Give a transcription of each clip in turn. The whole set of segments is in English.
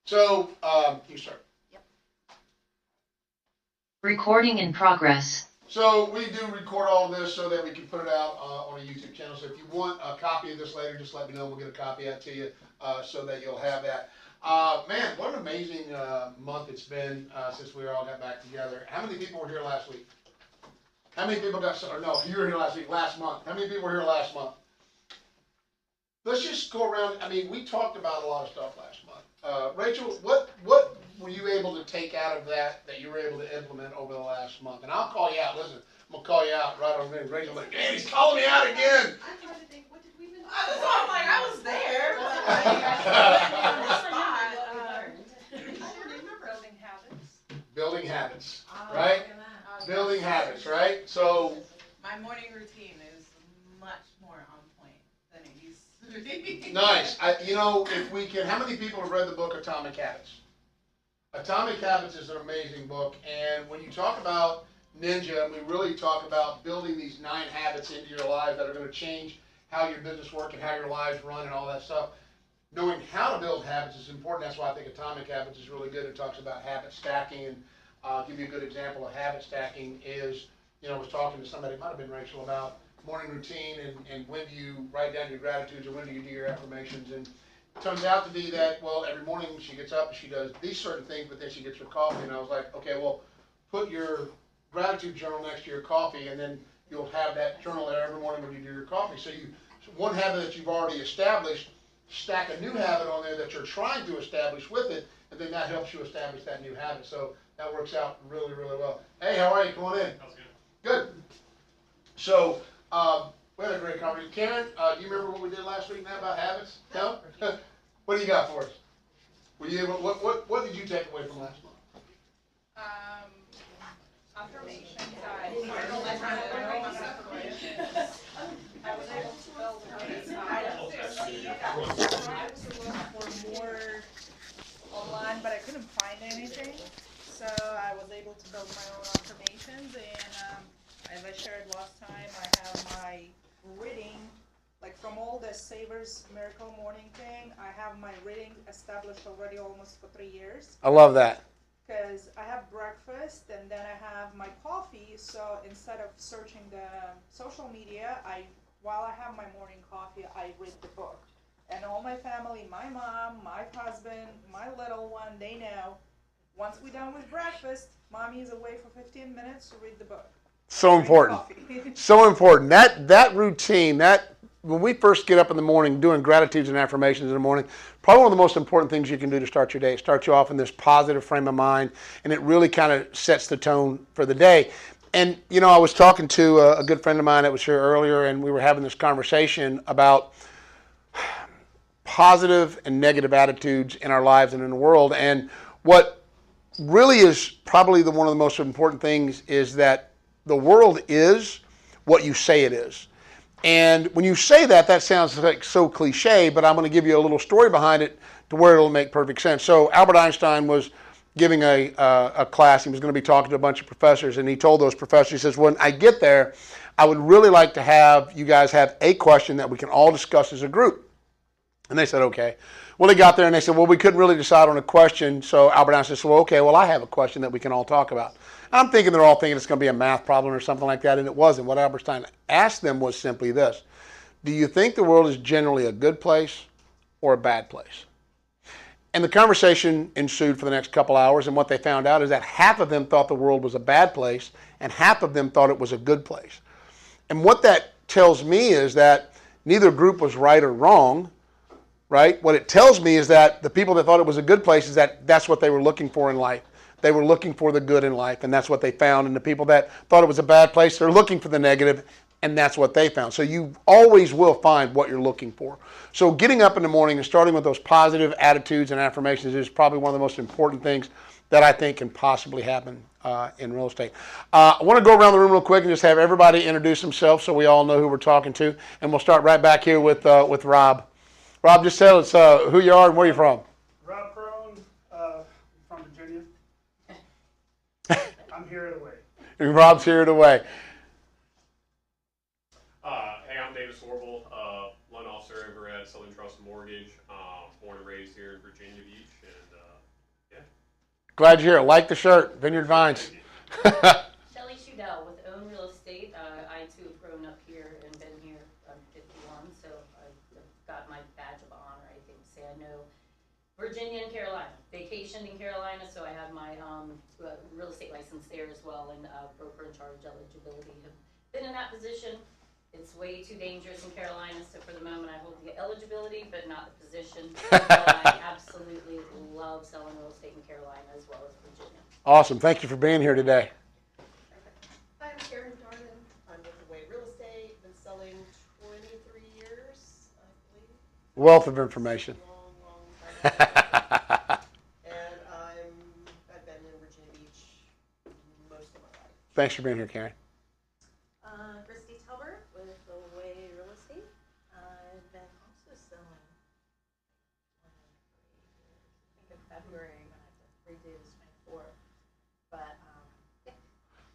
So, you start. Recording in progress. So we do record all of this so that we can put it out on a YouTube channel. So if you want a copy of this later, just let me know. We'll get a copy out to you so that you'll have that. Man, what an amazing month it's been since we all got back together. How many people were here last week? How many people got, or no, you were here last week, last month. How many people were here last month? Let's just go around. I mean, we talked about a lot of stuff last month. Rachel, what were you able to take out of that you were able to implement over the last month? And I'll call you out. Listen, I'm gonna call you out right over there. Rachel's like, man, he's calling me out again. I'm trying to think, what did we even? So I'm like, I was there, but I on the spot. I don't remember. Building habits. Building habits, right? Building habits, right? So My morning routine is much more on point than it used to be. nice. You know, if we can, how many people have read the book Atomic Habits? Atomic Habits is an amazing book, and when you talk about Ninja, we really talk about building these 9 habits into your life that are going to change how your business works and how your lives run and all that stuff. Knowing how to build habits is important. That's why I think Atomic Habits is really good. It talks about habit stacking, and I'll give you a good example of habit stacking is, you know, I was talking to somebody, it might have been Rachel, about morning routine and when do you write down your gratitudes or when do you do your affirmations. And it turns out to be that, well, every morning she gets up and she does these certain things, but then she gets her coffee. And I was like, okay, well, put your gratitude journal next to your coffee, and then you'll have that journal there every morning when you do your coffee. So one habit that you've already established, stack a new habit on there that you're trying to establish with it, and then that helps you establish that new habit. So that works out really, really well. Hey, how are you? Come on in. That was good. Good. So, we had a great conversation. Karen, do you remember what we did last week now about habits? No? What do you got for us? Were you able, what did you take away from last month? Affirmations. I was able to build habits. I was looking for more online, but I couldn't find anything. So I was able to build my own affirmations, and as I shared last time, I have my reading, like from all the Savers Miracle Morning thing, I have my reading established already almost for 3 years. I love that. Because I have breakfast and then I have my coffee, so instead of searching the social media, while I have my morning coffee, I read the book. And all my family, my mom, my husband, my little one, they know, once we're done with breakfast, mommy is away for 15 minutes to read the book. So important. So important. That routine, that when we first get up in the morning doing gratitudes and affirmations in the morning, probably one of the most important things you can do to start your day. It starts you off in this positive frame of mind, and it really kind of sets the tone for the day. And, you know, I was talking to a good friend of mine that was here earlier, and we were having this conversation about positive and negative attitudes in our lives and in the world. And what really is probably one of the most important things is that the world is what you say it is. And when you say that, that sounds like so cliche, but I'm going to give you a little story behind it to where it'll make perfect sense. So Albert Einstein was giving a class. He was going to be talking to a bunch of professors, and he told those professors, he says, when I get there, I would really like to have you guys have a question that we can all discuss as a group. And they said, okay. Well, they got there and they said, well, we couldn't really decide on a question. So Albert Einstein said, well, okay, well, I have a question that we can all talk about. I'm thinking they're all thinking it's going to be a math problem or something like that, and it wasn't. What Albert Einstein asked them was simply this: do you think the world is generally a good place or a bad place? And the conversation ensued for the next couple hours, and what they found out is that half of them thought the world was a bad place, and half of them thought it was a good place. And what that tells me is that neither group was right or wrong, right? What it tells me is that the people that thought it was a good place is that that's what they were looking for in life. They were looking for the good in life, and that's what they found. And the people that thought it was a bad place, they're looking for the negative, and that's what they found. So you always will find what you're looking for. So getting up in the morning and starting with those positive attitudes and affirmations is probably one of the most important things that I think can possibly happen in real estate. I want to go around the room real quick and just have everybody introduce themselves so we all know who we're talking to. And we'll start right back here with Rob. Rob, just tell us who you are and where you're from. Rob Crone, from Virginia. I'm here at Away. And Rob's here to way. Hey, I'm David Sorble, loan officer over at Southern Trust Mortgage. Born and raised here in Virginia Beach, and Glad you're here. Like the shirt, Vineyard Vines. Shelley Shudell with Own Real Estate. I too have grown up here and been here. I'm 51, so I've got my badge of honor, I think, to say I know Virginia and Carolina. Vacationed in Carolina, so I have my real estate license there as well, and broker in charge eligibility. Have been in that position. It's way too dangerous in Carolina, so for the moment I hold the eligibility, but not the position. But I absolutely love selling real estate in Carolina as well as Virginia. Awesome. Thank you for being here today. I'm Karen Darden. I'm with The Way Real Estate. Been selling 23 years, I believe. Wealth of information. Long time. And I've been in Virginia Beach most of my life. Thanks for being here, Karen. Christy Tuber with The Way Real Estate. I've been also selling I think in February when I did 3 days, 24. But yeah,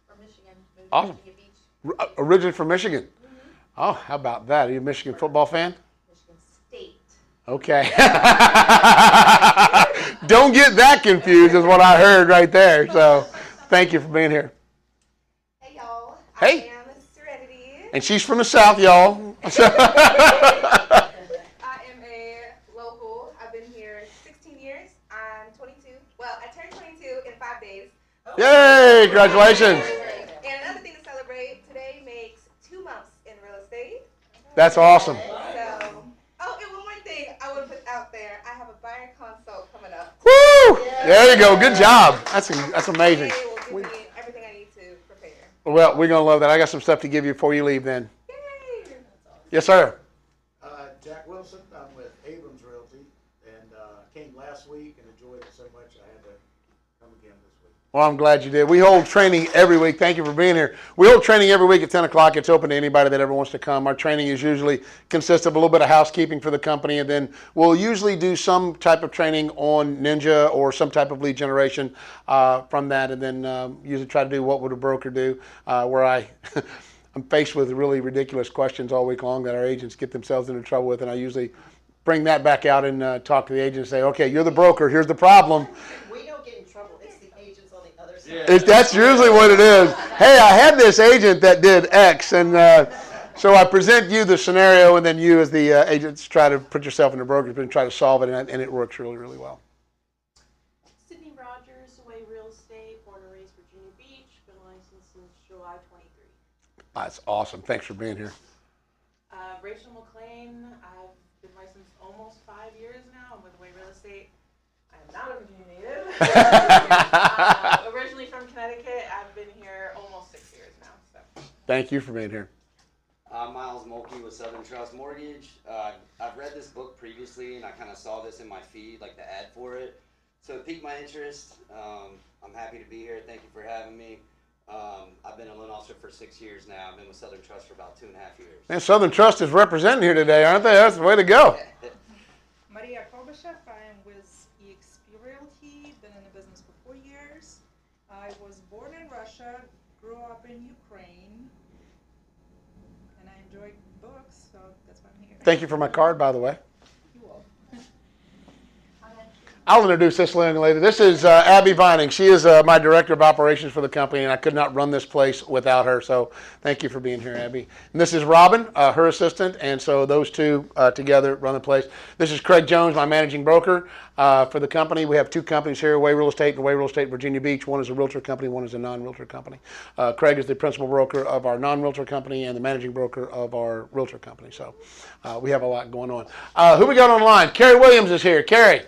from Michigan, moved Awesome. to Virginia Beach, Originally from Michigan. Oh, how about that? Are you a Michigan football fan? Michigan State. Okay. Don't get that confused is what I heard right there. So thank you for being here. Hey y'all. Hey. I am Serenity. And she's from the South, y'all. I am a local. I've been here 16 years. I'm 22. Well, I turned 22 in 5 days. Yay! Congratulations. And another thing to celebrate, today makes 2 months in real estate. That's awesome. So, oh, and one more thing I want to put out there. I have a buyer consult coming up. Woo! There you go. Good job. That's amazing. They will give me everything I need to prepare. Well, we're going to love that. I got some stuff to give you before you leave then. Yay! Yes, sir. Jack Wilson, I'm with Abrams Realty, and came last week and enjoyed it so much I had to come again this week. Well, I'm glad you did. We hold training every week. Thank you for being here. We hold training every week at 10 o'clock. It's open to anybody that ever wants to come. Our training is usually consists of a little bit of housekeeping for the company, and then we'll usually do some type of training on Ninja or some type of lead generation from that, and then usually try to do what would a broker do, where I'm faced with really ridiculous questions all week long that our agents get themselves into trouble with, and I usually bring that back out and talk to the agent and say, okay, you're the broker. Here's the problem. We don't get in trouble. It's the agents on the other side. That's usually what it is. Hey, I had this agent that did X, and so I present you the scenario, and then you as the agents try to put yourself in the broker's and try to solve it, and it works really, really well. Sydney Rogers, The Way Real Estate, born and raised Virginia Beach, been licensed since July 23. That's awesome. Thanks for being here. Rachel McLean, I've been licensed almost 5 years now. I'm with The Way Real Estate. I'm not a Virginia native. Originally from Connecticut, I've been here almost 6 years now. So. Thank you for being here. I'm Miles Mulkey with Southern Trust Mortgage. I've read this book previously, and I kind of saw this in my feed, like the ad for it. So it piqued my interest. I'm happy to be here. Thank you for having me. I've been a loan officer for 6 years now. I've been with Southern Trust for about 2.5 years. And Southern Trust is representing here today, aren't they? That's the way to go. Maria Kobashev, I am with eXp Realty, been in the business for 4 years. I was born in Russia, grew up in Ukraine, and I enjoy books, so that's why I'm here. Thank you for my card, by the way. You will. I'll introduce this young lady. This is Abby Vining. She is my director of operations for the company, and I could not run this place without her. So thank you for being here, Abby. And this is Robin, her assistant, and so those two together run the place. This is Craig Jones, my managing broker for the company. We have 2 companies here, Way Real Estate and Way Real Estate Virginia Beach. One is a realtor company, one is a non-realtor company. Craig is the principal broker of our non-realtor company and the managing broker of our realtor company. So we have a lot going on. Who we got online? Carrie Williams is here. Carrie.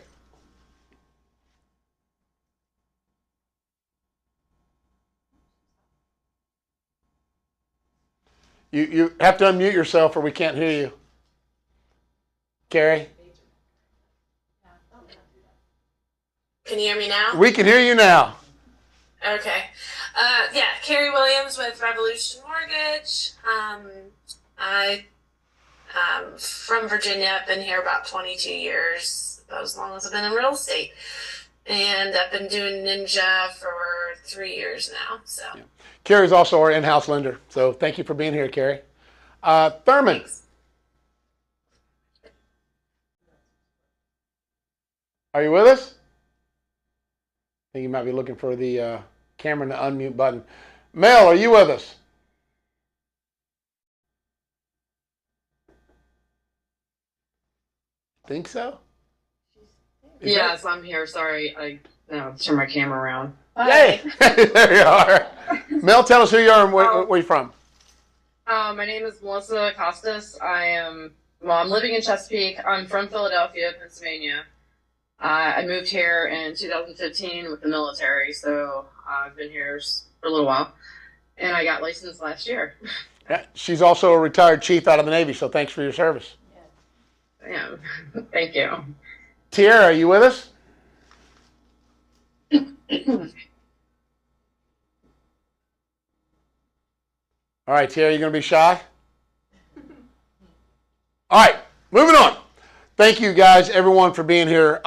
You have to unmute yourself or we can't hear you. Carrie? Can you hear me now? We can hear you now. Okay. Yeah, Carrie Williams with Revolution Mortgage. I from Virginia. I've been here about 22 years, about as long as I've been in real estate. And I've been doing Ninja for 3 years now. So. Yeah. Carrie's also our in-house lender. So thank you for being here, Carrie. Thurman. Thanks. Are you with us? think you might be looking for the camera and the unmute button. Mel, are you with us? Think so? Yes, I'm here. Sorry, I turned my camera around. Hey, there you are. Mel, tell us who you are and where you're from. My name is Melissa Costas. I'm living in Chesapeake. I'm from Philadelphia, Pennsylvania. I moved here in 2015 with the military, so I've been here for a little while. And I got licensed last year. Yeah, she's also a retired chief out of the Navy, so thanks for your service. Yeah, thank you. Tierra, are you with us? All right, Tierra, you going to be shy? All right, moving on. Thank you guys, everyone, for being here.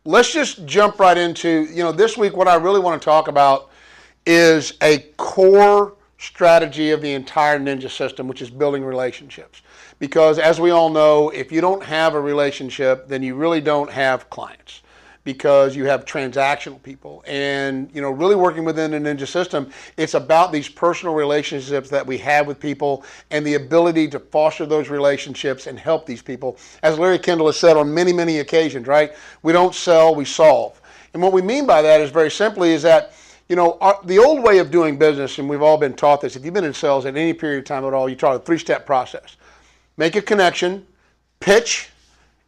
Let's just jump right into, this week what I really want to talk about is a core strategy of the entire Ninja system, which is building relationships. Because as we all know, if you don't have a relationship, then you really don't have clients, because you have transactional people. And, really working within the Ninja system, it's about these personal relationships that we have with people and the ability to foster those relationships and help these people. As Larry Kendall has said on many, many occasions, right? We don't sell, we solve. And what we mean by that is very simply is that, the old way of doing business, and we've all been taught this, if you've been in sales at any period of time at all, you taught a 3-step process. Make a connection, pitch,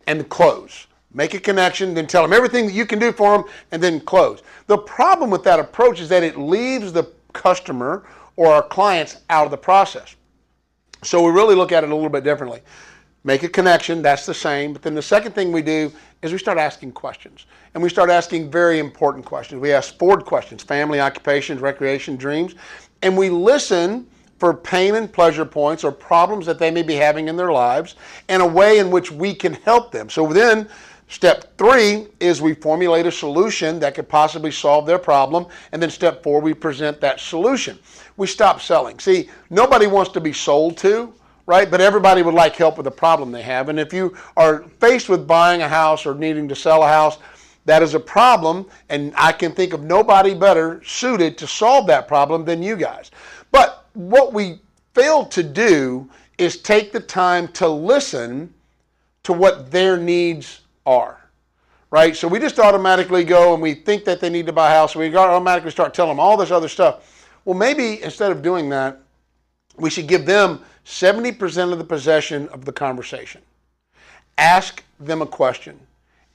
and close. Make a connection, then tell them everything that you can do for them, and then close. The problem with that approach is that it leaves the customer or our clients out of the process. So we really look at it a little bit differently. Make a connection, that's the same. But then the second thing we do is we start asking questions. And we start asking very important questions. We ask Ford questions: family, occupations, recreation, dreams. And we listen for pain and pleasure points or problems that they may be having in their lives and a way in which we can help them. So then step 3 is we formulate a solution that could possibly solve their problem. And then step 4, we present that solution. We stop selling. See, nobody wants to be sold to, right? But everybody would like help with a problem they have. And if you are faced with buying a house or needing to sell a house, that is a problem. And I can think of nobody better suited to solve that problem than you guys. But what we fail to do is take the time to listen to what their needs are, right? So we just automatically go and we think that they need to buy a house. We automatically start telling them all this other stuff. Well, maybe instead of doing that, we should give them 70% of the possession of the conversation. Ask them a question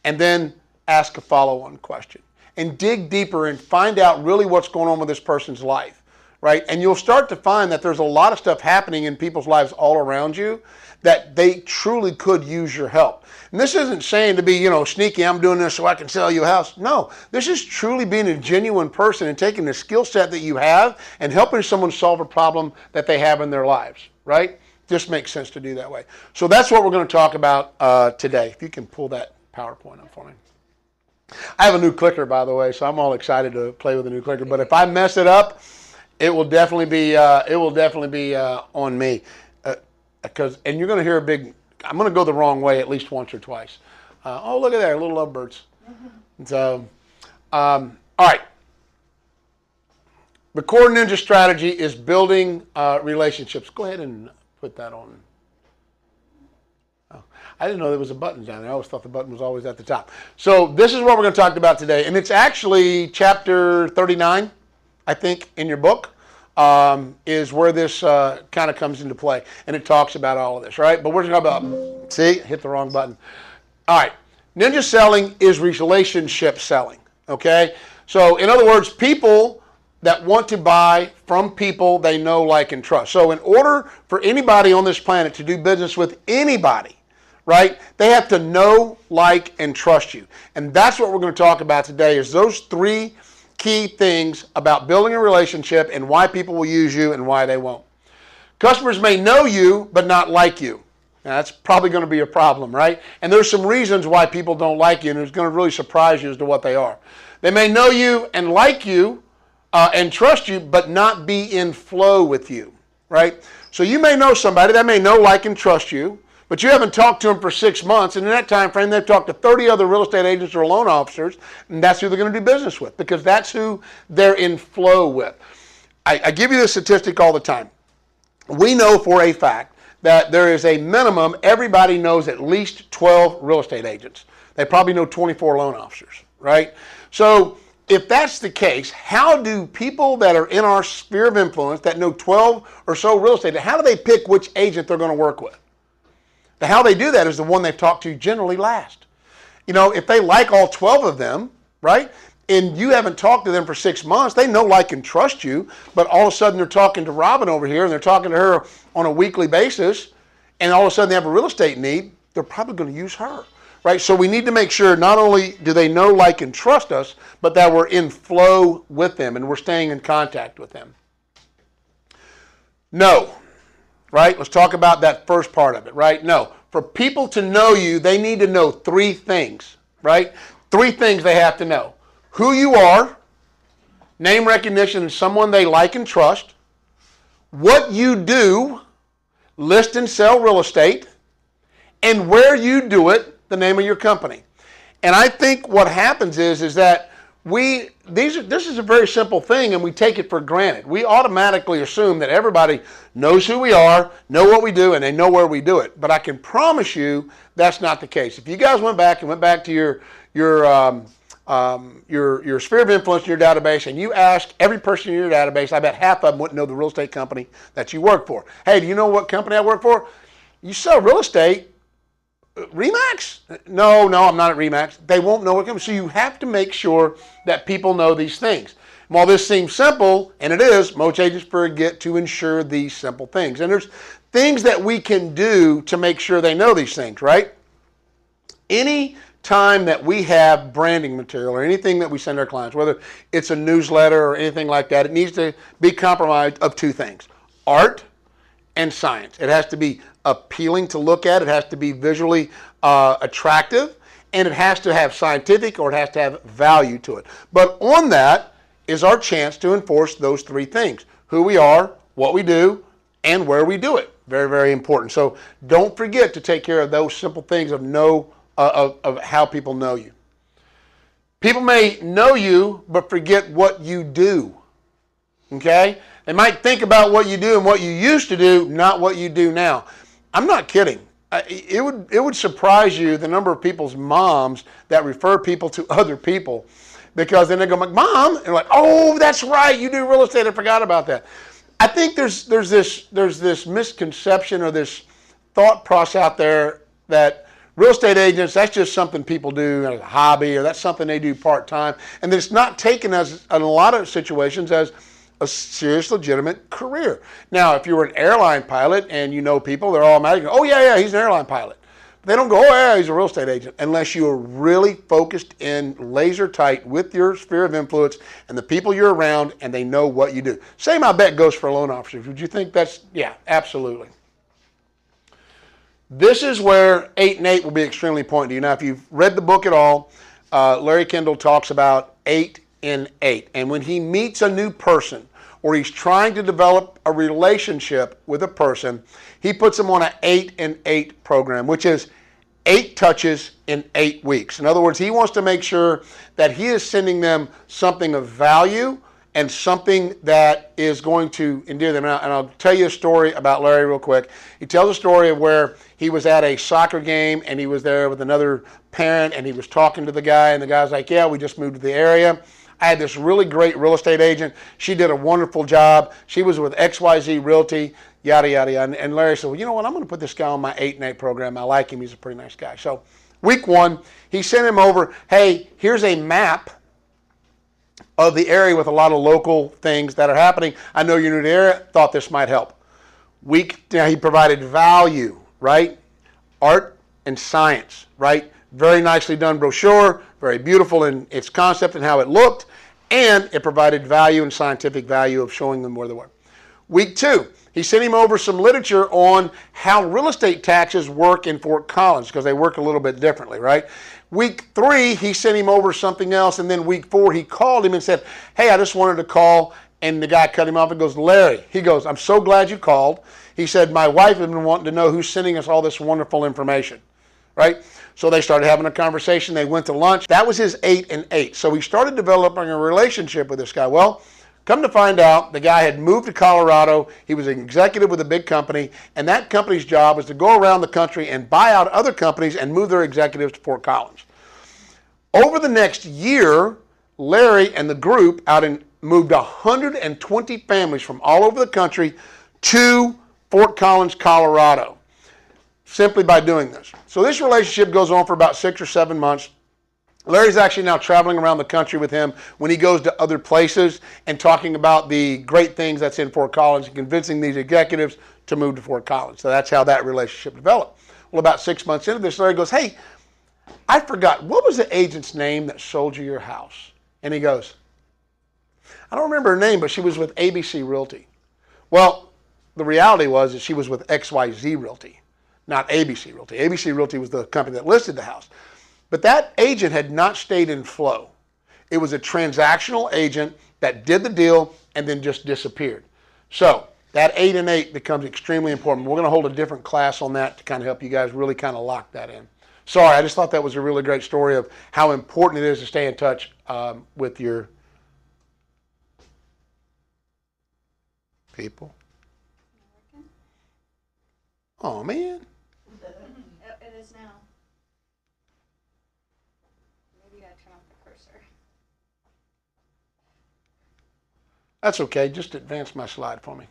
and then ask a follow-on question and dig deeper and find out really what's going on with this person's life, right? And you'll start to find that there's a lot of stuff happening in people's lives all around you that they truly could use your help. And this isn't saying to be, sneaky, I'm doing this so I can sell you a house. No, this is truly being a genuine person and taking the skill set that you have and helping someone solve a problem that they have in their lives, right? Just makes sense to do that way. So that's what we're going to talk about today. If you can pull that PowerPoint up for me. I have a new clicker, by the way, so I'm all excited to play with a new clicker. But if I mess it up, it will definitely be on me. And you're going to hear a big. I'm going to go the wrong way at least once or twice. Oh, look at there, little lovebirds. So, all right. The core Ninja strategy is building relationships. Go ahead and put that on. Oh, I didn't know there was a button down there. I always thought the button was always at the top. So this is what we're going to talk about today. And it's actually chapter 39, I think, in your book. Is where this kind of comes into play. And it talks about all of this, right? But we're talking about, see, hit the wrong button. All right. Ninja selling is relationship selling, okay? So in other words, people that want to buy from people they know, like, and trust. So in order for anybody on this planet to do business with anybody, right, they have to know, like, and trust you. And that's what we're going to talk about today is those 3 key things about building a relationship and why people will use you and why they won't. Customers may know you but not like you. Now, that's probably going to be a problem, right? And there's some reasons why people don't like you, and it's going to really surprise you as to what they are. They may know you and like you and trust you but not be in flow with you, right? So you may know somebody that may know, like, and trust you, but you haven't talked to them for 6 months, and in that time frame, they've talked to 30 other real estate agents or loan officers, and that's who they're going to do business with because that's who they're in flow with. I give you this statistic all the time. We know for a fact that there is a minimum, everybody knows at least 12 real estate agents. They probably know 24 loan officers, right? So if that's the case, how do people that are in our sphere of influence that know 12 or so real estate, how do they pick which agent they're going to work with? How they do that is the one they've talked to generally last. You know, if they like all 12 of them, right, and you haven't talked to them for 6 months, they know, like, and trust you, but all of a sudden they're talking to Robin over here and they're talking to her on a weekly basis, and all of a sudden they have a real estate need, they're probably going to use her, right? So we need to make sure not only do they know, like, and trust us, but that we're in flow with them and we're staying in contact with them. No, right? Let's talk about that first part of it, right? No. For people to know you, they need to know 3 things, right? 3 things they have to know. Who you are, name recognition and someone they like and trust, what you do, list and sell real estate, and where you do it, the name of your company. And I think what happens is that this is a very simple thing and we take it for granted. We automatically assume that everybody knows who we are, know what we do, and they know where we do it. But I can promise you that's not the case. If you guys went back to your sphere of influence in your database and you ask every person in your database, I bet half of them wouldn't know the real estate company that you work for. Hey, do you know what company I work for? You sell real estate. RE/MAX? No, I'm not at RE/MAX. They won't know what company. So you have to make sure that people know these things. While this seems simple, and it is, most agents forget to ensure these simple things. And there's things that we can do to make sure they know these things, right? Any time that we have branding material or anything that we send our clients, whether it's a newsletter or anything like that, it needs to be comprised of 2 things, art and science. It has to be appealing to look at, it has to be visually attractive, and it has to have scientific or it has to have value to it. But on that is our chance to enforce those 3 things, who we are, what we do, and where we do it. Very, very important. So don't forget to take care of those simple things of how people know you. People may know you, but forget what you do. Okay? They might think about what you do and what you used to do, not what you do now. I'm not kidding. It would surprise you the number of people's moms that refer people to other people, because then they go, Mom, and like, oh, that's right, you do real estate. I forgot about that. I think there's this misconception or this thought process out there that real estate agents, that's just something people do as a hobby, or that's something they do part-time, and it's not taken as, in a lot of situations, as a serious, legitimate career. Now, if you were an airline pilot and you know people, they're automatically, oh yeah, he's an airline pilot. They don't go, oh yeah, he's a real estate agent, unless you are really focused in laser tight with your sphere of influence and the people you're around and they know what you do. Same, I bet, goes for loan officers. Would you think that's, yeah, absolutely. This is where 8 and 8 will be extremely important to you. Now, if you've read the book at all, Larry Kendall talks about 8 and 8. And when he meets a new person or he's trying to develop a relationship with a person, he puts them on an 8 and 8 program, which is 8 touches in 8 weeks. In other words, he wants to make sure that he is sending them something of value and something that is going to endear them. And I'll tell you a story about Larry real quick. He tells a story of where he was at a soccer game and he was there with another parent and he was talking to the guy, and the guy's like, yeah, we just moved to the area. I had this really great real estate agent. She did a wonderful job. She was with XYZ Realty, yada, yada, yada. And Larry said, well, you know what? I'm going to put this guy on my 8 and 8 program. I like him. He's a pretty nice guy. So week 1, he sent him over, hey, here's a map of the area with a lot of local things that are happening. I know you're new to the area. Thought this might help. Now he provided value, right? Art and science, right? Very nicely done brochure, very beautiful in its concept and how it looked, and it provided value and scientific value of showing them where they were. Week 2, he sent him over some literature on how real estate taxes work in Fort Collins, because they work a little bit differently, right? Week 3, he sent him over something else, and then week 4, he called him and said, hey, I just wanted to call, and the guy cut him off and goes, Larry, he goes, I'm so glad you called. He said, my wife had been wanting to know who's sending us all this wonderful information, right? So they started having a conversation. They went to lunch. That was his 8 and 8. So he started developing a relationship with this guy. Well, come to find out, the guy had moved to Colorado. He was an executive with a big company, and that company's job was to go around the country and buy out other companies and move their executives to Fort Collins. Over the next year, Larry and the group moved 120 families from all over the country to Fort Collins, Colorado, simply by doing this. So this relationship goes on for about 6 or 7 months. Larry's actually now traveling around the country with him when he goes to other places and talking about the great things that's in Fort Collins and convincing these executives to move to Fort Collins. So that's how that relationship developed. Well, about 6 months into this, Larry goes, hey, I forgot, what was the agent's name that sold you your house? And he goes, I don't remember her name, but she was with ABC Realty. Well, the reality was that she was with XYZ Realty, not ABC Realty. ABC Realty was the company that listed the house. But that agent had not stayed in flow. It was a transactional agent that did the deal and then just disappeared. So that 8 and 8 becomes extremely important. We're going to hold a different class on that to kind of help you guys really kind of lock that in. Sorry, I just thought that was a really great story of how important it is to stay in touch with your people. Oh, man. It is now. Maybe I turn off the cursor. That's okay. Just advance my slide for me.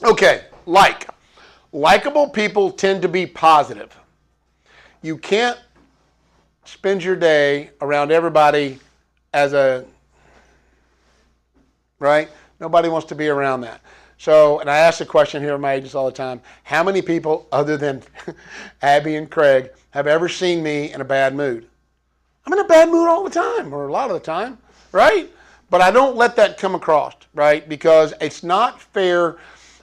Okay, likable people tend to be positive. You can't spend your day around everybody right? Nobody wants to be around that. So, and I ask the question here of my agents all the time, how many people other than Abby and Craig have ever seen me in a bad mood? I'm in a bad mood all the time, or a lot of the time, right? But I don't let that come across, right? Because it's not fair.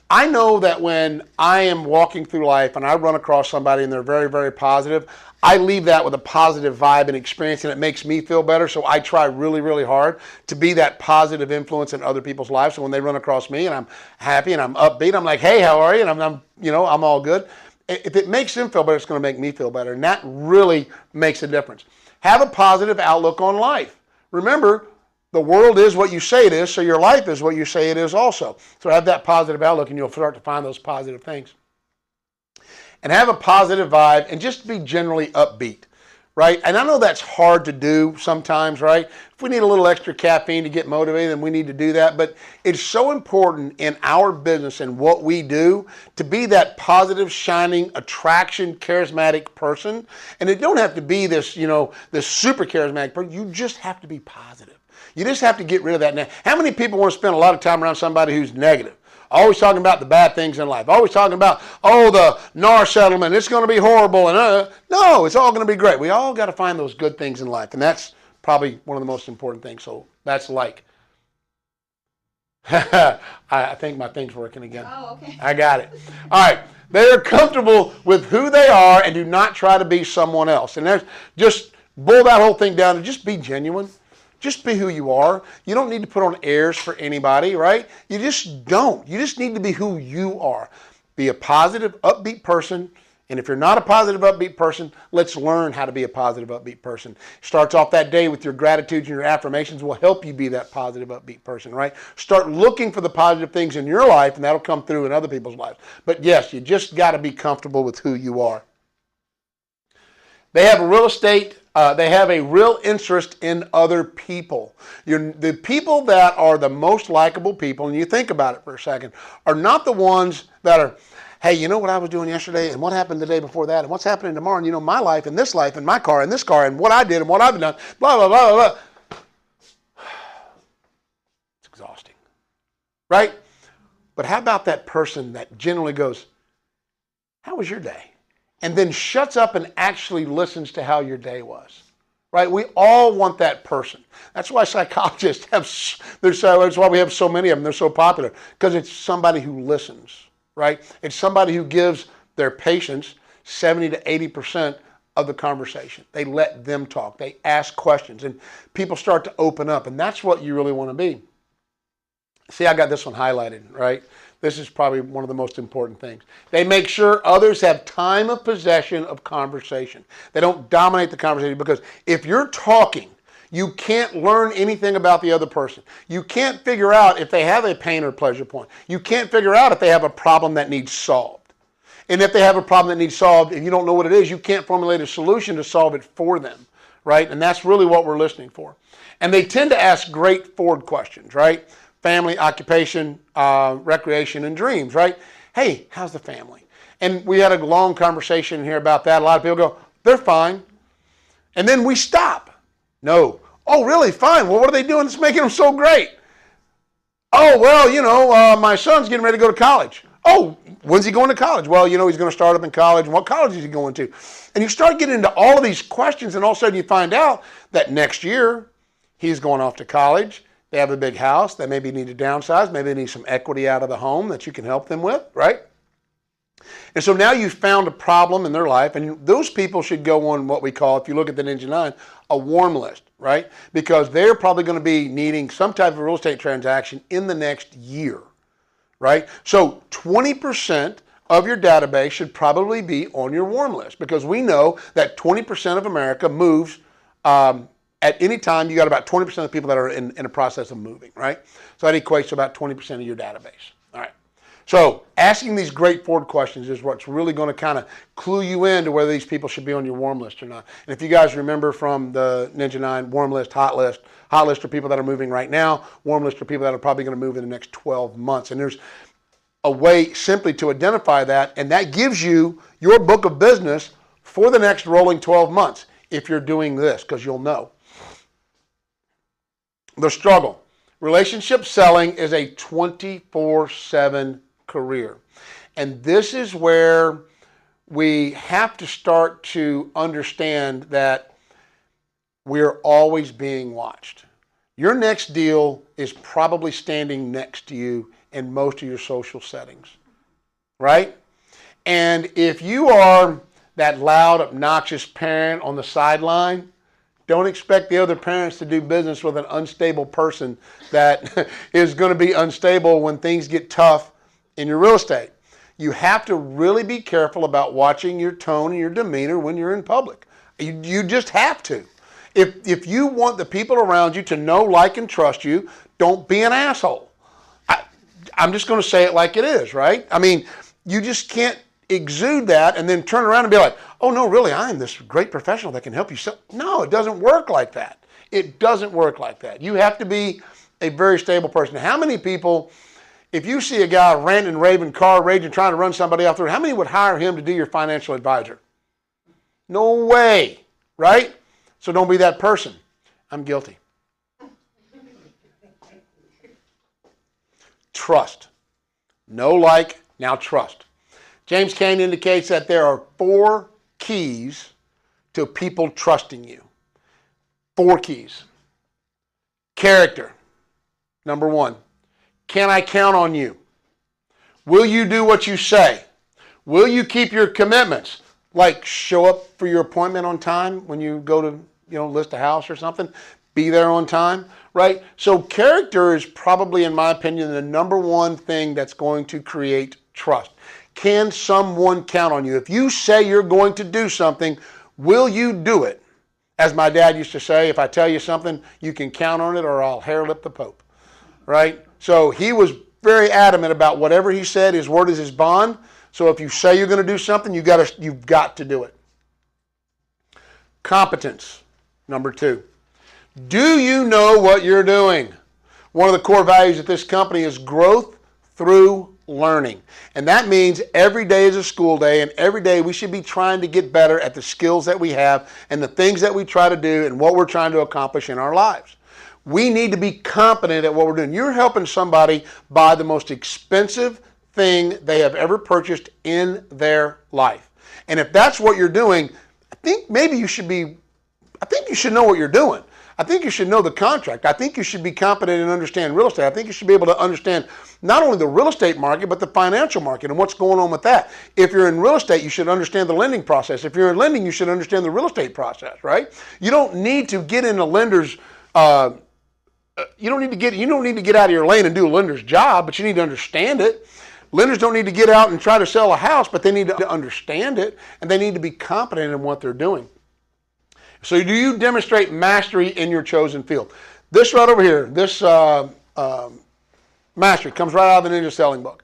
I know that when I am walking through life and I run across somebody and they're very, very positive, I leave that with a positive vibe and experience, and it makes me feel better. So I try really, really hard to be that positive influence in other people's lives. So when they run across me and I'm happy and I'm upbeat, I'm like, hey, how are you? And I'm all good. If it makes them feel better, it's going to make me feel better. And that really makes a difference. Have a positive outlook on life. Remember, the world is what you say it is, so your life is what you say it is also. So have that positive outlook and you'll start to find those positive things. And have a positive vibe and just be generally upbeat, right? And I know that's hard to do sometimes, right? If we need a little extra caffeine to get motivated, then we need to do that. But it's so important in our business and what we do to be that positive, shining, attraction, charismatic person. And it don't have to be this, this super charismatic person. You just have to be positive. You just have to get rid of that. How many people want to spend a lot of time around somebody who's negative? Always talking about the bad things in life. Always talking about, the NAR settlement, it's going to be horrible. And no, it's all going to be great. We all got to find those good things in life. And that's probably one of the most important things. So that's I think my thing's working again. Oh, okay. I got it. All right. They are comfortable with who they are and do not try to be someone else. And just boil that whole thing down and just be genuine. Just be who you are. You don't need to put on airs for anybody, right? You just don't. You just need to be who you are. Be a positive, upbeat person. And if you're not a positive, upbeat person, let's learn how to be a positive, upbeat person. Starts off that day with your gratitudes and your affirmations will help you be that positive, upbeat person, right? Start looking for the positive things in your life, and that'll come through in other people's lives. But yes, you just got to be comfortable with who you are. They have real estate. They have a real interest in other people. The people that are the most likable people, and you think about it for a second, are not the ones that are, hey, you know what I was doing yesterday, and what happened the day before that, and what's happening tomorrow, and my life, and this life, and my car, and this car, and what I did, and what I've done, blah, blah, blah, blah. It's exhausting, right? But how about that person that generally goes, how was your day? And then shuts up and actually listens to how your day was, right? We all want that person. That's why psychologists that's why we have so many of them. They're so popular, because it's somebody who listens, right? It's somebody who gives their patients 70 to 80% of the conversation. They let them talk. They ask questions, and people start to open up, and that's what you really want to be. See, I got this one highlighted, right? this is probably one of the most important things. They make sure others have time of possession of conversation. They don't dominate the conversation, because if you're talking, you can't learn anything about the other person. You can't figure out if they have a pain or pleasure point. You can't figure out if they have a problem that needs solved. And if they have a problem that needs solved, and you don't know what it is, you can't formulate a solution to solve it for them, right? And that's really what we're listening for. And they tend to ask great forward questions, right? Family, occupation, recreation, and dreams, right? Hey, how's the family? And we had a long conversation here about that. A lot of people go, they're fine. And then we stop. No. Oh, really? Fine. Well, what are they doing that's making them so great? Oh, well, you know, my son's getting ready to go to college. Oh, when's he going to college? Well, you know, he's going to start up in college. And what college is he going to? And you start getting into all of these questions, and all of a sudden you find out that next year he's going off to college. They have a big house. They maybe need to downsize. Maybe they need some equity out of the home that you can help them with, right? And so now you've found a problem in their life, and those people should go on what we call, if you look at the Ninja 9, a warm list, right? Because they're probably going to be needing some type of real estate transaction in the next year, right? So 20% of your database should probably be on your warm list, because we know that 20% of America moves at any time. You got about 20% of the people that are in a process of moving, right? So that equates to about 20% of your database. All right. So asking these great forward questions is what's really going to kind of clue you in to whether these people should be on your warm list or not. And if you guys remember from the Ninja 9, warm list, hot list are people that are moving right now. Warm list are people that are probably going to move in the next 12 months. And there's a way simply to identify that, and that gives you your book of business for the next rolling 12 months if you're doing this, because you'll know. The struggle. Relationship selling is a 24/7 career. And this is where we have to start to understand that we're always being watched. Your next deal is probably standing next to you in most of your social settings, right? And if you are that loud, obnoxious parent on the sideline, don't expect the other parents to do business with an unstable person that is going to be unstable when things get tough in your real estate. You have to really be careful about watching your tone and your demeanor when you're in public. You just have to. If you want the people around you to know, like, and trust you, don't be an asshole. I'm just going to say it like it is, right? I mean, you just can't exude that and then turn around and be like, oh, no, really, I am this great professional that can help you sell. No, it doesn't work like that. It doesn't work like that. You have to be a very stable person. How many people, if you see a guy ranting, raving, car raging, trying to run somebody off the road, how many would hire him to be your financial advisor? No way, right? So don't be that person. I'm guilty. Trust. Know, like, now trust. James Cain indicates that there are 4 keys to people trusting you. 4 keys. Character. Number 1. Can I count on you? Will you do what you say? Will you keep your commitments? Like show up for your appointment on time when you go to, list a house or something. Be there on time, right? So character is probably, in my opinion, the number 1 thing that's going to create trust. Can someone count on you? If you say you're going to do something, will you do it? As my dad used to say, if I tell you something, you can count on it or I'll hair lip the Pope, right? So he was very adamant about whatever he said, his word is his bond. So if you say you're going to do something, you've got to do it. Competence, number 2. Do you know what you're doing? One of the core values at this company is growth through learning. And that means every day is a school day, and every day we should be trying to get better at the skills that we have and the things that we try to do and what we're trying to accomplish in our lives. We need to be competent at what we're doing. You're helping somebody buy the most expensive thing they have ever purchased in their life. And if that's what you're doing, I think you should know what you're doing. I think you should know the contract. I think you should be competent and understand real estate. I think you should be able to understand not only the real estate market, but the financial market and what's going on with that. If you're in real estate, you should understand the lending process. If you're in lending, you should understand the real estate process, right? You don't need to get into lenders. You don't need to get out of your lane and do a lender's job, but you need to understand it. Lenders don't need to get out and try to sell a house, but they need to understand it, and they need to be competent in what they're doing. So do you demonstrate mastery in your chosen field? This right over here, this mastery comes right out of the Ninja Selling Book.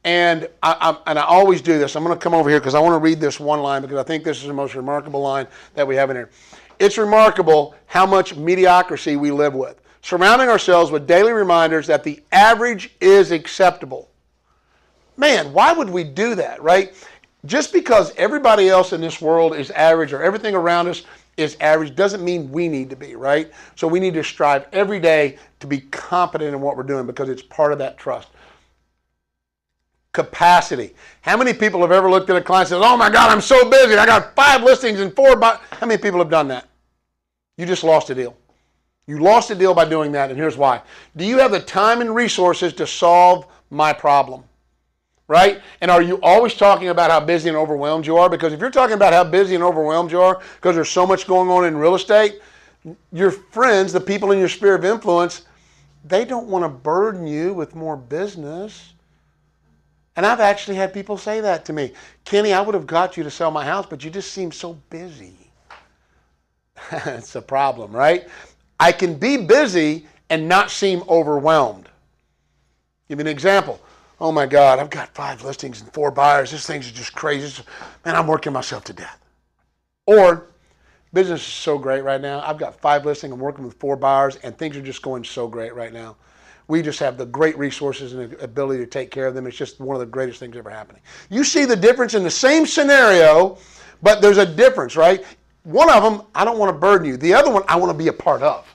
And I always do this. I'm going to come over here because I want to read this one line because I think this is the most remarkable line that we have in here. It's remarkable how much mediocrity we live with, surrounding ourselves with daily reminders that the average is acceptable. Man, why would we do that, right? Just because everybody else in this world is average or everything around us is average doesn't mean we need to be, right? So we need to strive every day to be competent in what we're doing because it's part of that trust. Capacity. How many people have ever looked at a client and said, oh my God, I'm so busy. I got 5 listings and 4 How many people have done that? You just lost a deal. You lost a deal by doing that, and here's why. Do you have the time and resources to solve my problem? Right? And are you always talking about how busy and overwhelmed you are? Because if you're talking about how busy and overwhelmed you are because there's so much going on in real estate, your friends, the people in your sphere of influence, they don't want to burden you with more business. And I've actually had people say that to me. Kenny, I would have got you to sell my house, but you just seem so busy. It's a problem, right? I can be busy and not seem overwhelmed. Give you an example. Oh my God, I've got 5 listings and 4 buyers. This thing's just crazy. Man, I'm working myself to death. Or, business is so great right now. I've got 5 listings. I'm working with 4 buyers, and things are just going so great right now. We just have the great resources and the ability to take care of them. It's just one of the greatest things ever happening. You see the difference in the same scenario, but there's a difference, right? One of them, I don't want to burden you. The other one, I want to be a part of,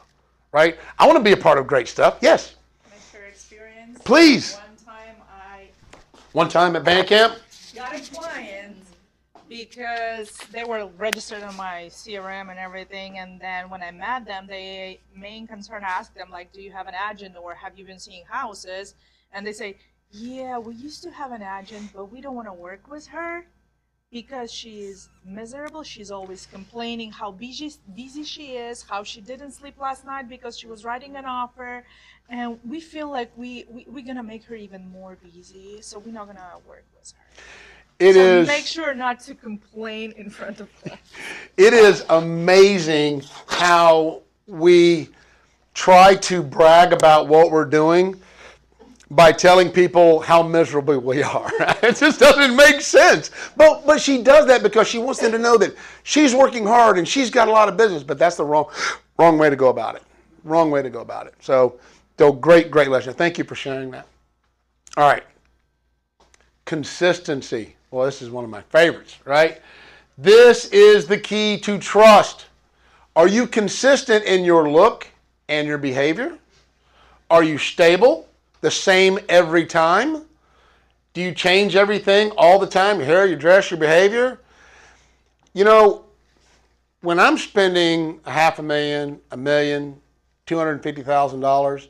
right? I want to be a part of great stuff. Yes? Can I share experience? Please. One time at band camp? got a client because they were registered on my CRM and everything, and then when I met them, the main concern, I asked them, like, do you have an agent or have you been seeing houses? And they say, yeah, we used to have an agent, but we don't want to work with her because she's miserable. She's always complaining how busy she is, how she didn't sleep last night because she was writing an offer, and we feel like we're gonna make her even more busy, so we're not gonna work with her. Make sure not to complain in front of them. It is amazing how we try to brag about what we're doing by telling people how miserable we are. It just doesn't make sense. But she does that because she wants them to know that she's working hard and she's got a lot of business, but that's the wrong way to go about it. Wrong way to go about it. So great lesson. Thank you for sharing that. All right. Consistency. Well, this is one of my favorites, right? This is the key to trust. Are you consistent in your look and your behavior? Are you stable, the same every time? Do you change everything all the time? Your hair, your dress, your behavior? You know, when I'm spending $500,000, $1 million, $250,000,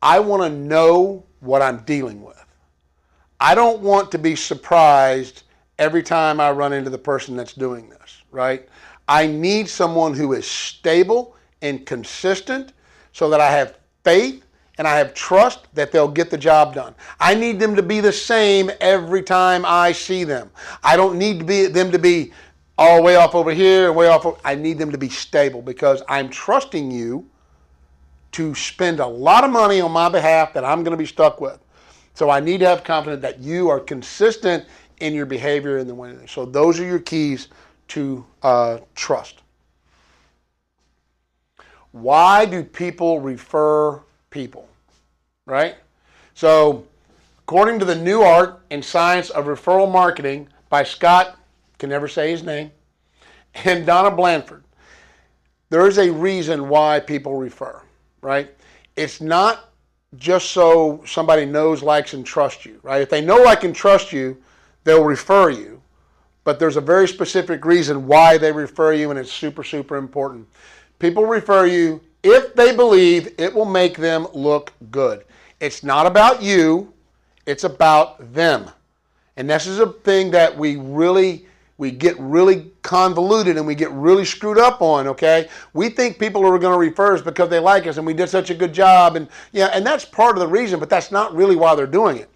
I want to know what I'm dealing with. I don't want to be surprised every time I run into the person that's doing this, right? I need someone who is stable and consistent so that I have faith and I have trust that they'll get the job done. I need them to be the same every time I see them. I don't need them to be all way off over here, way off over. I need them to be stable because I'm trusting you to spend a lot of money on my behalf that I'm going to be stuck with. So I need to have confidence that you are consistent in your behavior and the way. So those are your keys to trust. Why do people refer people? Right? So according to the New Art and Science of Referral Marketing by Scott, can never say his name, and Donna Blanford, there is a reason why people refer, right? It's not just so somebody knows, likes, and trusts you, right? If they know, like, and trust you, they'll refer you. But there's a very specific reason why they refer you, and it's super, super important. People refer you if they believe it will make them look good. It's not about you, it's about them. And this is a thing that we get really convoluted and we get really screwed up on, okay? We think people are going to refer us because they like us and we did such a good job. And yeah, and that's part of the reason, but that's not really why they're doing it.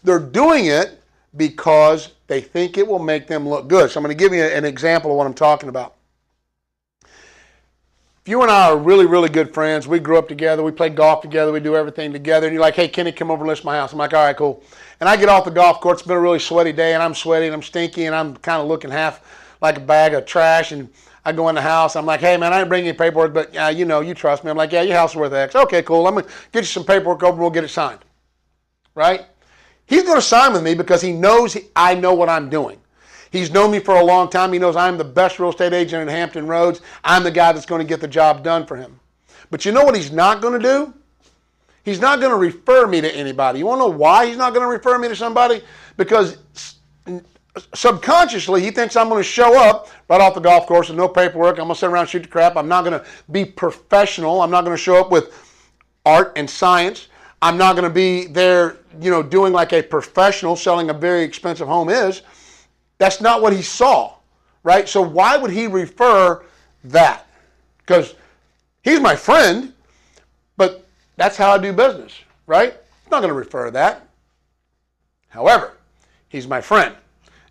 They're doing it because they think it will make them look good. So I'm going to give you an example of what I'm talking about. If you and I are really, really good friends, we grew up together, we play golf together, we do everything together, and you're like, hey, Kenny, come over and list my house. I'm like, all right, cool. And I get off the golf course, it's been a really sweaty day, and I'm sweaty, and I'm stinky, and I'm kind of looking half like a bag of trash, and I go in the house, I'm like, hey, man, I didn't bring any paperwork, but you know, you trust me. I'm like, yeah, your house is worth X. Okay, cool, I'm going to get you some paperwork over, and we'll get it signed, right? He's going to sign with me because he knows I know what I'm doing. He's known me for a long time. He knows I'm the best real estate agent in Hampton Roads. I'm the guy that's going to get the job done for him. But you know what he's not going to do? He's not going to refer me to anybody. You want to know why he's not going to refer me to somebody? Because subconsciously he thinks I'm going to show up right off the golf course with no paperwork. I'm going to sit around and shoot the crap. I'm not going to be professional. I'm not going to show up with art and science. I'm not going to be there, you know, doing like a professional selling a very expensive home is. That's not what he saw, right? So why would he refer that? Because he's my friend, but that's how I do business, right? He's not going to refer that. However, he's my friend.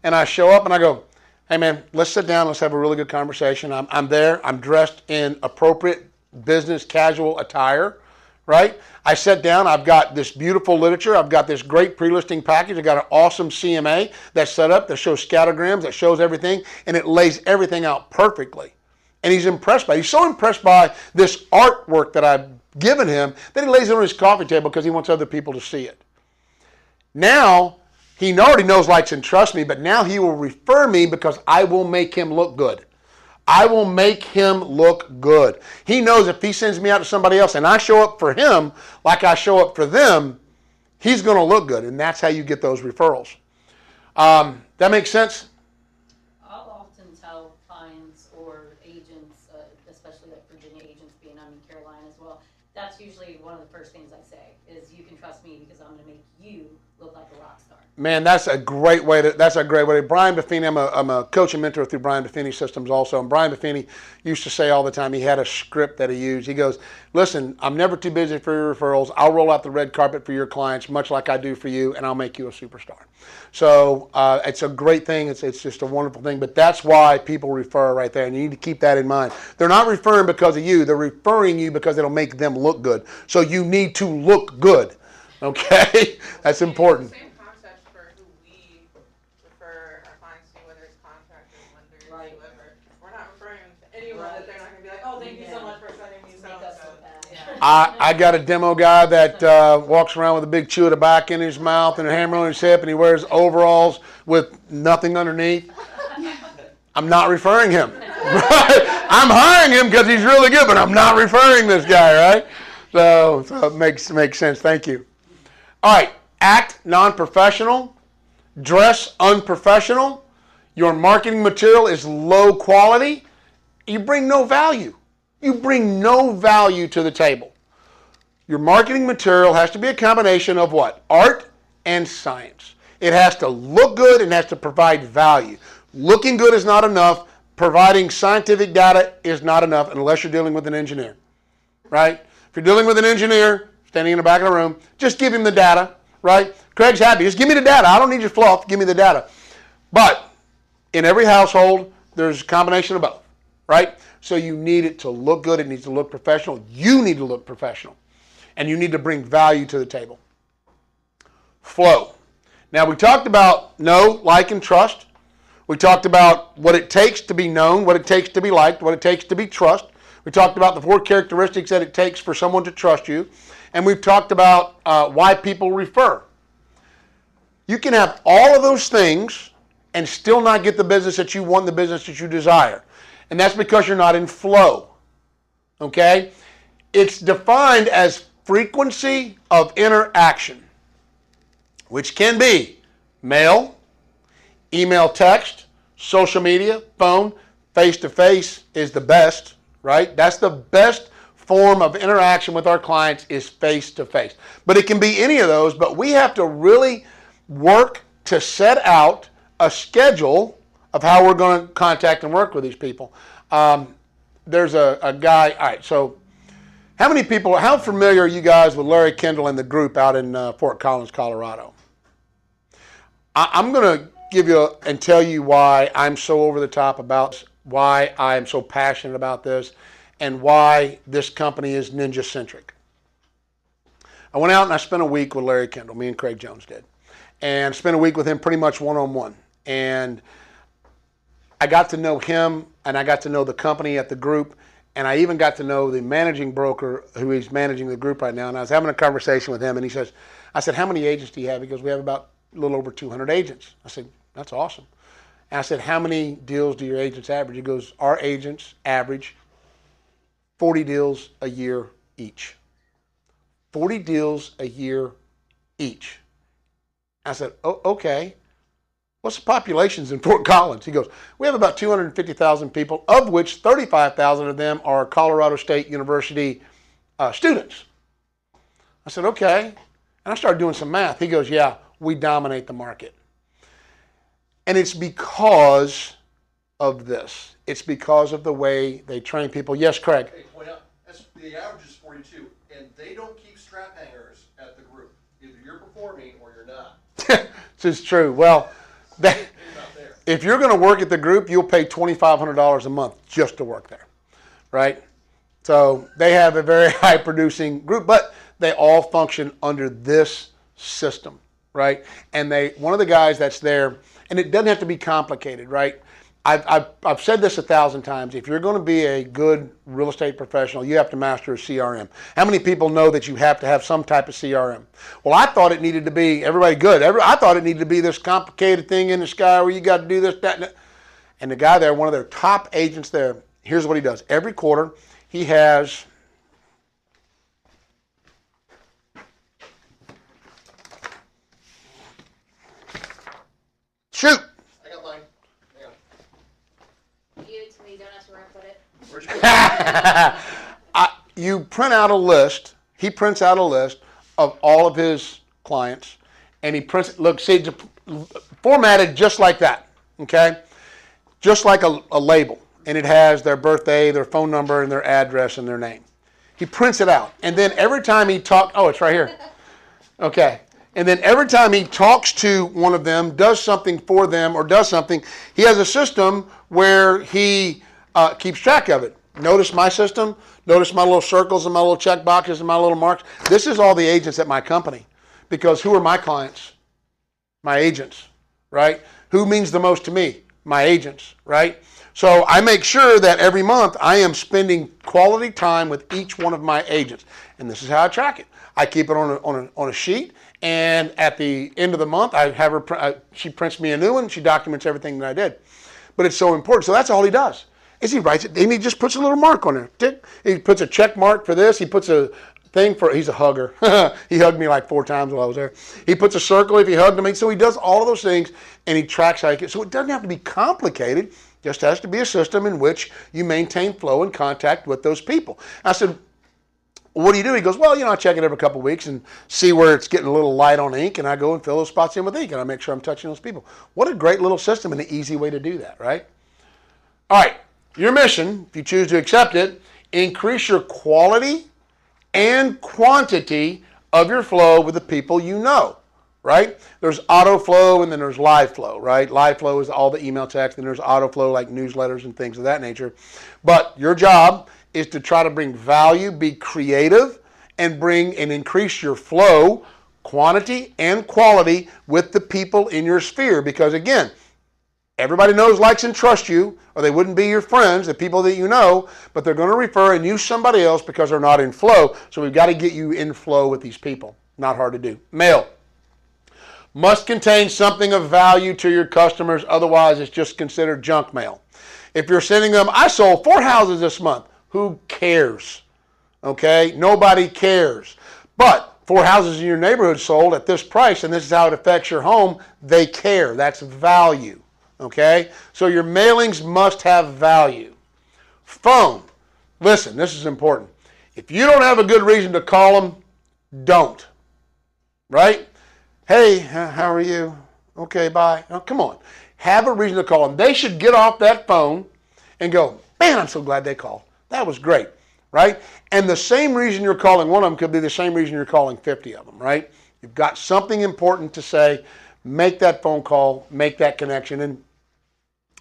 And I show up and I go, hey man, let's sit down, let's have a really good conversation. I'm there, I'm dressed in appropriate business casual attire, right? I sit down, I've got this beautiful literature, I've got this great pre-listing package, I've got an awesome CMA that's set up that shows scattergrams, that shows everything, and it lays everything out perfectly. And he's impressed by it. He's so impressed by this artwork that I've given him that he lays it on his coffee table because he wants other people to see it. Now, he already knows, likes, and trusts me, but now he will refer me because I will make him look good. I will make him look good. He knows if he sends me out to somebody else and I show up for him like I show up for them, he's going to look good. And that's how you get those referrals. That makes sense? I'll often tell clients or agents, especially like Virginia agents being, I'm in Carolina as well, that's usually one of the first things I say is you can trust me because I'm going to make you look like a rock star. Man, that's a great way to. Brian Buffini, I'm a coach and mentor through Brian Buffini Systems also. And Brian Buffini used to say all the time, he had a script that he used. He goes, listen, I'm never too busy for your referrals. I'll roll out the red carpet for your clients, much like I do for you, and I'll make you a superstar. So it's a great thing. It's just a wonderful thing. But that's why people refer right there. And you need to keep that in mind. They're not referring because of you. They're referring you because it'll make them look good. So you need to look good. Okay? That's important. I got a demo guy that walks around with a big chew tobacco in his mouth and a hammer on his hip, and he wears overalls with nothing underneath. I'm not referring him. I'm hiring him because he's really good, but I'm not referring this guy, right? So it makes sense. Thank you. All right, act non-professional, dress unprofessional. Your marketing material is low quality. You bring no value. You bring no value to the table. Your marketing material has to be a combination of what? Art and science. It has to look good and has to provide value. Looking good is not enough. Providing scientific data is not enough unless you're dealing with an engineer, right? If you're dealing with an engineer standing in the back of the room, just give him the data, right? Craig's happy. Just give me the data. I don't need your fluff. Give me the data. But in every household, there's a combination of both, right? So you need it to look good. It needs to look professional. You need to look professional. And you need to bring value to the table. Flow. Now we talked about know, like, and trust. We talked about what it takes to be known, what it takes to be liked, what it takes to be trust. We talked about the 4 characteristics that it takes for someone to trust you. And we've talked about why people refer. You can have all of those things and still not get the business that you want, the business that you desire. And that's because you're not in flow. Okay? It's defined as frequency of interaction, which can be mail, email, text, social media, phone, face-to-face is the best, right? That's the best form of interaction with our clients is face-to-face. But it can be any of those, but we have to really work to set out a schedule of how we're going to contact and work with these people. There's a guy, all right, so how familiar are you guys with Larry Kendall and the group out in Fort Collins, Colorado? I'm going to give you and tell you why I'm so over the top about why I'm so passionate about this and why this company is ninja-centric. I went out and I spent a week with Larry Kendall, me and Craig Jones did, and spent a week with him pretty much one-on-one. And I got to know him, and I got to know the company at the group, and I even got to know the managing broker who is managing the group right now. And I was having a conversation with him, and I said, how many agents do you have? He goes, we have about a little over 200 agents. I said, that's awesome. And I said, how many deals do your agents average? He goes, our agents average 40 deals a year each. 40 deals a year each. I said, oh, okay. What's the populations in Fort Collins? He goes, we have about 250,000 people, of which 35,000 of them are Colorado State University students. I said, okay. And I started doing some math. He goes, yeah, we dominate the market. And it's because of this. It's because of the way they train people. Yes, Craig? Hey, point out, the average is 42, and they don't keep strap hangers at the group. Either you're performing or you're not. This is true. Well, if you're going to work at the group, you'll pay $2,500 a month just to work there, right? So they have a very high producing group, but they all function under this system, right? And one of the guys that's there, and it doesn't have to be complicated, right? I've said this 1,000 times. If you're going to be a good real estate professional, you have to master a CRM. How many people know that you have to have some type of CRM? Well, I thought it needed to be, everybody good. I thought it needed to be this complicated thing in the sky where you got to do this, that, and the guy there, one of their top agents there, here's what he does. Every quarter, he has shoot. You print out a list. He prints out a list of all of his clients, and he prints it. Look, see, it's formatted just like that. Okay, just like a label, and it has their birthday, their phone number, and their address and their name. He prints it out, and then every time he talks, oh, it's right here. Okay, and then every time he talks to one of them, does something for them, or does something, he has a system where he keeps track of it. Notice my system. Notice my little circles and my little check boxes and my little marks. This is all the agents at my company. Because who are my clients? My agents, right? Who means the most to me? My agents, right? So I make sure that every month I am spending quality time with each one of my agents. And this is how I track it. I keep it on a sheet. And at the end of the month, I have her. She prints me a new one. She documents everything that I did. But it's so important. So that's all he does. Is he writes it, and he just puts a little mark on there. Tick. He puts a check mark for this. He puts a thing for, he's a hugger. He hugged me like 4 times while I was there. He puts a circle if he hugged me. So he does all of those things, and he tracks how he gets. So it doesn't have to be complicated. Just has to be a system in which you maintain flow and contact with those people. I said, what do you do? He goes, well, I check it every couple of weeks and see where it's getting a little light on ink, and I go and fill those spots in with ink, and I make sure I'm touching those people. What a great little system and an easy way to do that, right? All right. Your mission, if you choose to accept it, increase your quality and quantity of your flow with the people you know, right? There's auto flow and then there's live flow, right? Live flow is all the email text, and there's auto flow like newsletters and things of that nature. But your job is to try to bring value, be creative, and bring and increase your flow, quantity, and quality with the people in your sphere. Because again, everybody knows, likes, and trusts you, or they wouldn't be your friends, the people that you know, but they're going to refer and use somebody else because they're not in flow. So we've got to get you in flow with these people. Not hard to do. Mail must contain something of value to your customers. Otherwise, it's just considered junk mail. If you're sending them, I sold 4 houses this month. Who cares? Okay? Nobody cares. But 4 houses in your neighborhood sold at this price, and this is how it affects your home. They care. That's value. Okay? So your mailings must have value. Phone. Listen, this is important. If you don't have a good reason to call them, don't. Right? Hey, how are you? Okay, bye. Oh, come on. Have a reason to call them. They should get off that phone and go, man, I'm so glad they called. That was great. Right? And the same reason you're calling one of them could be the same reason you're calling 50 of them. Right? You've got something important to say. make that phone call, make that connection. And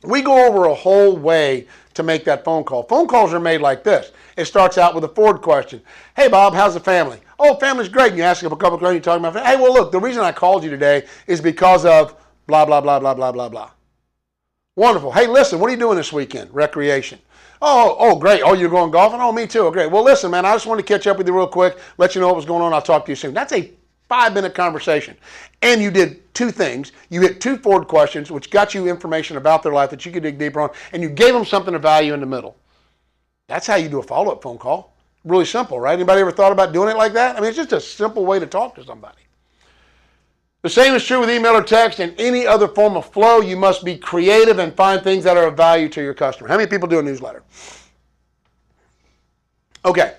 we go over a whole way to make that phone call. Phone calls are made like this. It starts out with a forward question. Hey, Bob, how's the family? Oh, family's great. And you ask them a couple of questions, you're talking about, hey, well, look, the reason I called you today is because of blah, blah, blah, blah, blah, blah, blah. Wonderful. Hey, listen, what are you doing this weekend? Recreation. Oh, great. Oh, you're going golfing? Oh, me too. Great. Well, listen, man, I just wanted to catch up with you real quick, let you know what was going on. I'll talk to you soon. That's a 5-minute conversation. And you did two things. You hit two forward questions, which got you information about their life that you could dig deeper on, and you gave them something of value in the middle. That's how you do a follow-up phone call. Really simple, right? Anybody ever thought about doing it like that? I mean, it's just a simple way to talk to somebody. The same is true with email or text and any other form of flow. You must be creative and find things that are of value to your customer. How many people do a newsletter? Okay.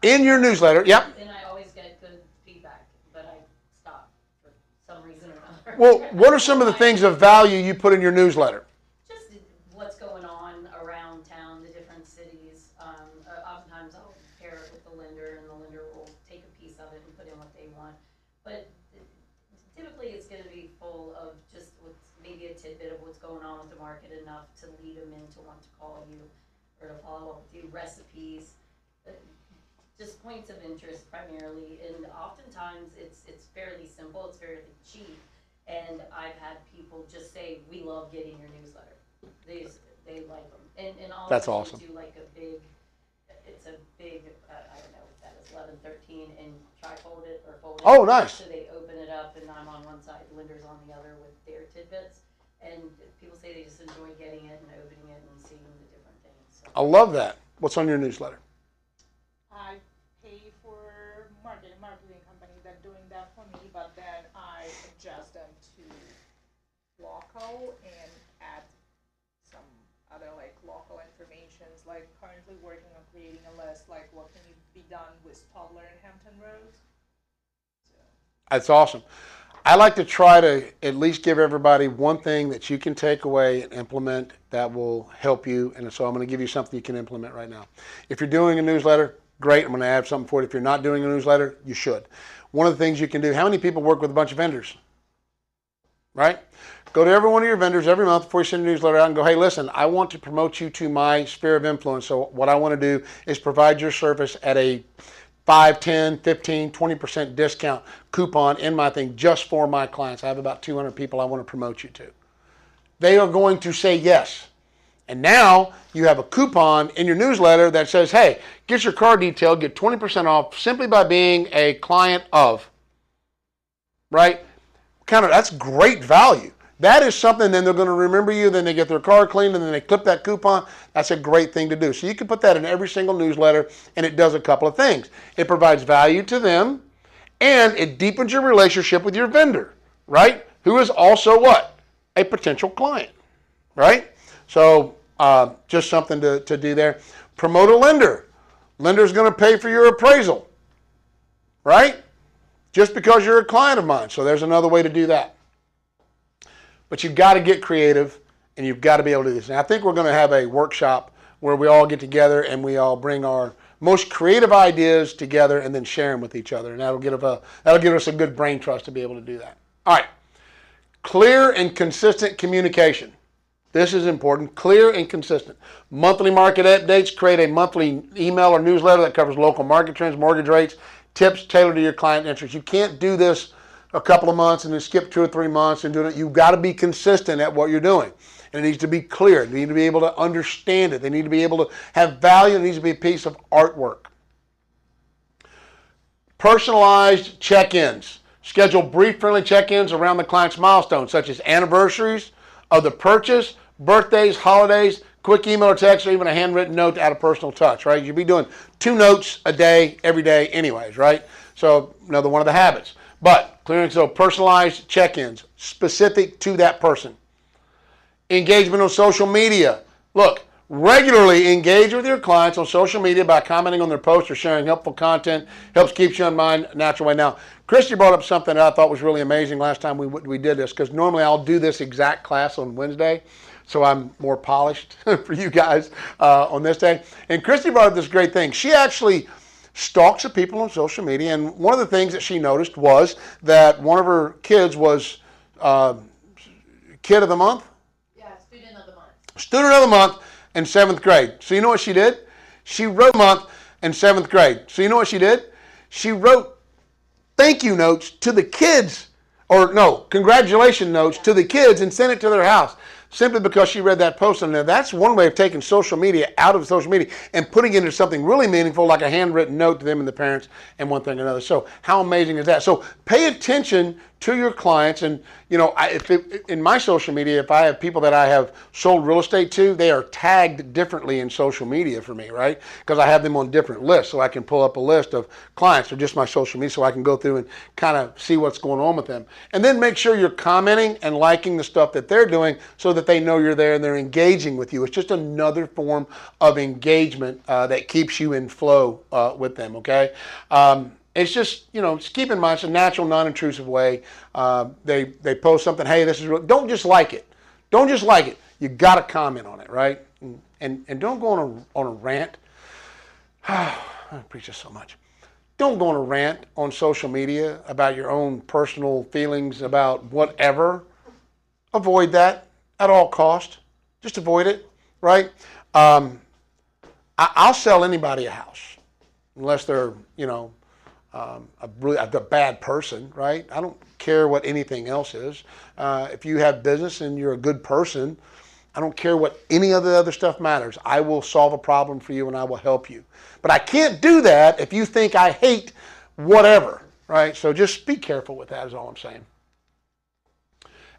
In your newsletter, yep. And I always get good feedback, but I stop for some reason or another. Well, what are some of the things of value you put in your newsletter? Just what's going on around town, the different cities. Oftentimes I'll pair it with the lender, and the lender will take a piece of it and put in what they want. But typically it's going to be full of just what's maybe a tidbit of what's going on with the market, enough to lead them in to want to call you or to follow up with you. Recipes, just points of interest primarily, and oftentimes it's fairly simple, it's fairly cheap, and I've had people just say, we love getting your newsletter. They like them. And I'll That's awesome. do like a big, it's a big, I don't know what that is, 11, 13, and tri-fold it or fold it. Oh, nice. So they open it up, and I'm on one side, the lender's on the other with their tidbits. And people say they just enjoy getting it and opening it and seeing the different things. So. I love that. What's on your newsletter? I pay for marketing company that's doing that for me, but then I adjust them to local and add some other like local informations, like currently working on creating a list, like what can be done with Toddler and Hampton Roads. So. That's awesome. I like to try to at least give everybody one thing that you can take away and implement that will help you. And so I'm going to give you something you can implement right now. If you're doing a newsletter, great. I'm going to add something for it. If you're not doing a newsletter, you should. One of the things you can do, how many people work with a bunch of vendors? Right? Go to every one of your vendors every month before you send a newsletter out and go, hey, listen, I want to promote you to my sphere of influence. So what I want to do is provide your service at a 5, 10, 15, 20% discount coupon in my thing just for my clients. I have about 200 people I want to promote you to. They are going to say yes. And now you have a coupon in your newsletter that says, hey, get your car detailed, get 20% off simply by being a client of. Right? That's great value. That is something, then they're going to remember you, then they get their car cleaned, and then they clip that coupon. That's a great thing to do. So you can put that in every single newsletter, and it does a couple of things. It provides value to them, and it deepens your relationship with your vendor, right? Who is also what? A potential client, right? So just something to do there. Promote a lender. Lender's going to pay for your appraisal, right? Just because you're a client of mine. So there's another way to do that. But you've got to get creative, and you've got to be able to do this. And I think we're going to have a workshop where we all get together and we all bring our most creative ideas together and then share them with each other. And that'll give us a good brain trust to be able to do that. All right. Clear and consistent communication. This is important. Clear and consistent. Monthly market updates. Create a monthly email or newsletter that covers local market trends, mortgage rates, tips tailored to your client interests. You can't do this a couple of months and then skip 2 or 3 months and do it. You've got to be consistent at what you're doing. And it needs to be clear. They need to be able to understand it. They need to be able to have value. It needs to be a piece of artwork. Personalized check-ins. Schedule brief, friendly check-ins around the client's milestones, such as anniversaries of the purchase, birthdays, holidays, quick email or text, or even a handwritten note to add a personal touch, right? You'd be doing 2 notes a day, every day anyways, right? So another one of the habits. But clearing, so personalized check-ins specific to that person. Engagement on social media. Look, regularly engage with your clients on social media by commenting on their posts or sharing helpful content. Helps keep you in mind natural way. Now, Christy brought up something that I thought was really amazing last time we did this, because normally I'll do this exact class on Wednesday, so I'm more polished for you guys on this day. And Christy brought up this great thing. She actually stalks the people on social media, and one of the things that she noticed was that one of her kids was Kid of the month? Yeah, student of the month. Student of the month in 7th grade. So you know what she did? She wrote month in 7th grade. So you know what she did? She wrote thank you notes to the kids, or no, congratulation notes to the kids and sent it to their house. Simply because she read that post on there. That's one way of taking social media out of social media and putting it into something really meaningful, like a handwritten note to them and the parents and one thing or another. So how amazing is that? So pay attention to your clients. And, you know, in my social media, if I have people that I have sold real estate to, they are tagged differently in social media for me, right? Because I have them on different lists. So I can pull up a list of clients or just my social media so I can go through and kind of see what's going on with them. And then make sure you're commenting and liking the stuff that they're doing so that they know you're there and they're engaging with you. It's just another form of engagement that keeps you in flow with them, okay? It's just, you know, just keep in mind, it's a natural, non-intrusive way. They post something, hey, this is real. Don't just like it. Don't just like it. You got to comment on it, right? And don't go on a rant. I preach this so much. Don't go on a rant on social media about your own personal feelings about whatever. Avoid that at all cost. Just avoid it, right? I'll sell anybody a house unless they're, you know, a bad person, right? I don't care what anything else is. If you have business and you're a good person, I don't care what any of the other stuff matters. I will solve a problem for you and I will help you. But I can't do that if you think I hate whatever, right? So just be careful with that is all I'm saying.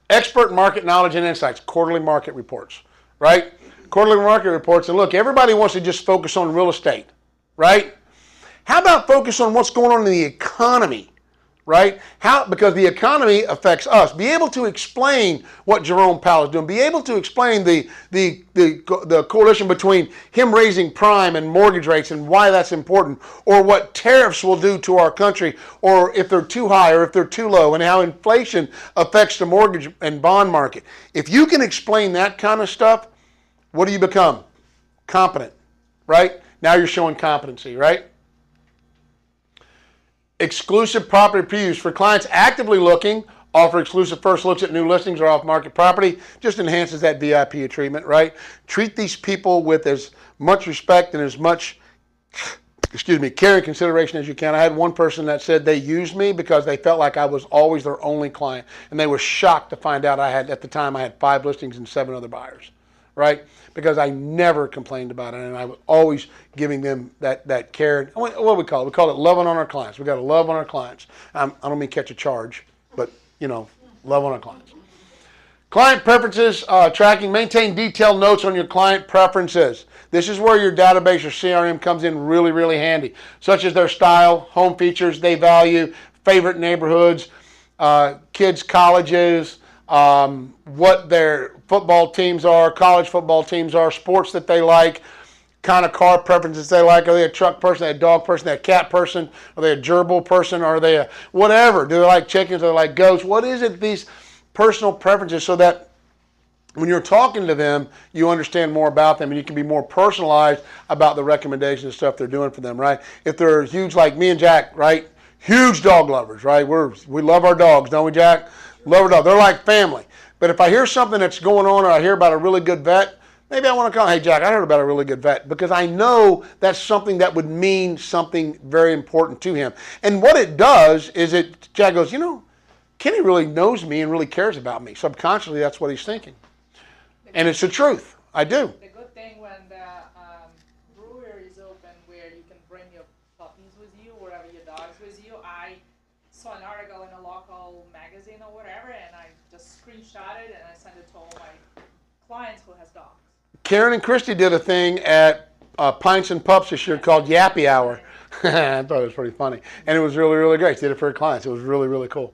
Expert market knowledge and insights, quarterly market reports, right? Quarterly market reports. And look, everybody wants to just focus on real estate, right? How about focus on what's going on in the economy, right? Because the economy affects us. Be able to explain what Jerome Powell is doing. Be able to explain the correlation between him raising prime and mortgage rates and why that's important, or what tariffs will do to our country, or if they're too high or if they're too low, and how inflation affects the mortgage and bond market. If you can explain that kind of stuff, what do you become? Competent, right? Now you're showing competency, right? Exclusive property previews for clients actively looking. Offer exclusive first looks at new listings or off-market property. Just enhances that VIP treatment, right? Treat these people with as much respect and as much, care and consideration as you can. I had one person that said they used me because they felt like I was always their only client, and they were shocked to find out at the time I had 5 listings and 7 other buyers, right? Because I never complained about it, and I was always giving them that care. What do we call it? We call it loving on our clients. We got to love on our clients. I don't mean catch a charge, but, you know, love on our clients. Client preferences tracking. Maintain detailed notes on your client preferences. This is where your database or CRM comes in really, really handy, such as their style, home features they value, favorite neighborhoods, kids' colleges, what their football teams are, college football teams are, sports that they like, kind of car preferences they like. Are they a truck person, are they a dog person, are they a cat person, are they a gerbil person, are they a whatever? Do they like chickens, do they like goats? What is it, these personal preferences, so that when you're talking to them, you understand more about them and you can be more personalized about the recommendations and stuff they're doing for them, right? If they're huge like me and Jack, right? Huge dog lovers, right? We love our dogs, don't we, Jack? Love our dog. They're like family. But if I hear something that's going on or I hear about a really good vet, maybe I want to call, hey, Jack, I heard about a really good vet, because I know that's something that would mean something very important to him. And what it does is Jack goes, you know, Kenny really knows me and really cares about me. Subconsciously, that's what he's thinking. And it's the truth. I do. The good thing when the brewery is open where you can bring your puppies with you, wherever your dog's with you, I saw an article in a local magazine or whatever, and I just screenshot it and I sent it to all my clients who has dogs. Karen and Christy did a thing at Pints and Pups this year called Yappy Hour. I thought it was pretty funny. And it was really, really great. She did it for her clients. It was really, really cool.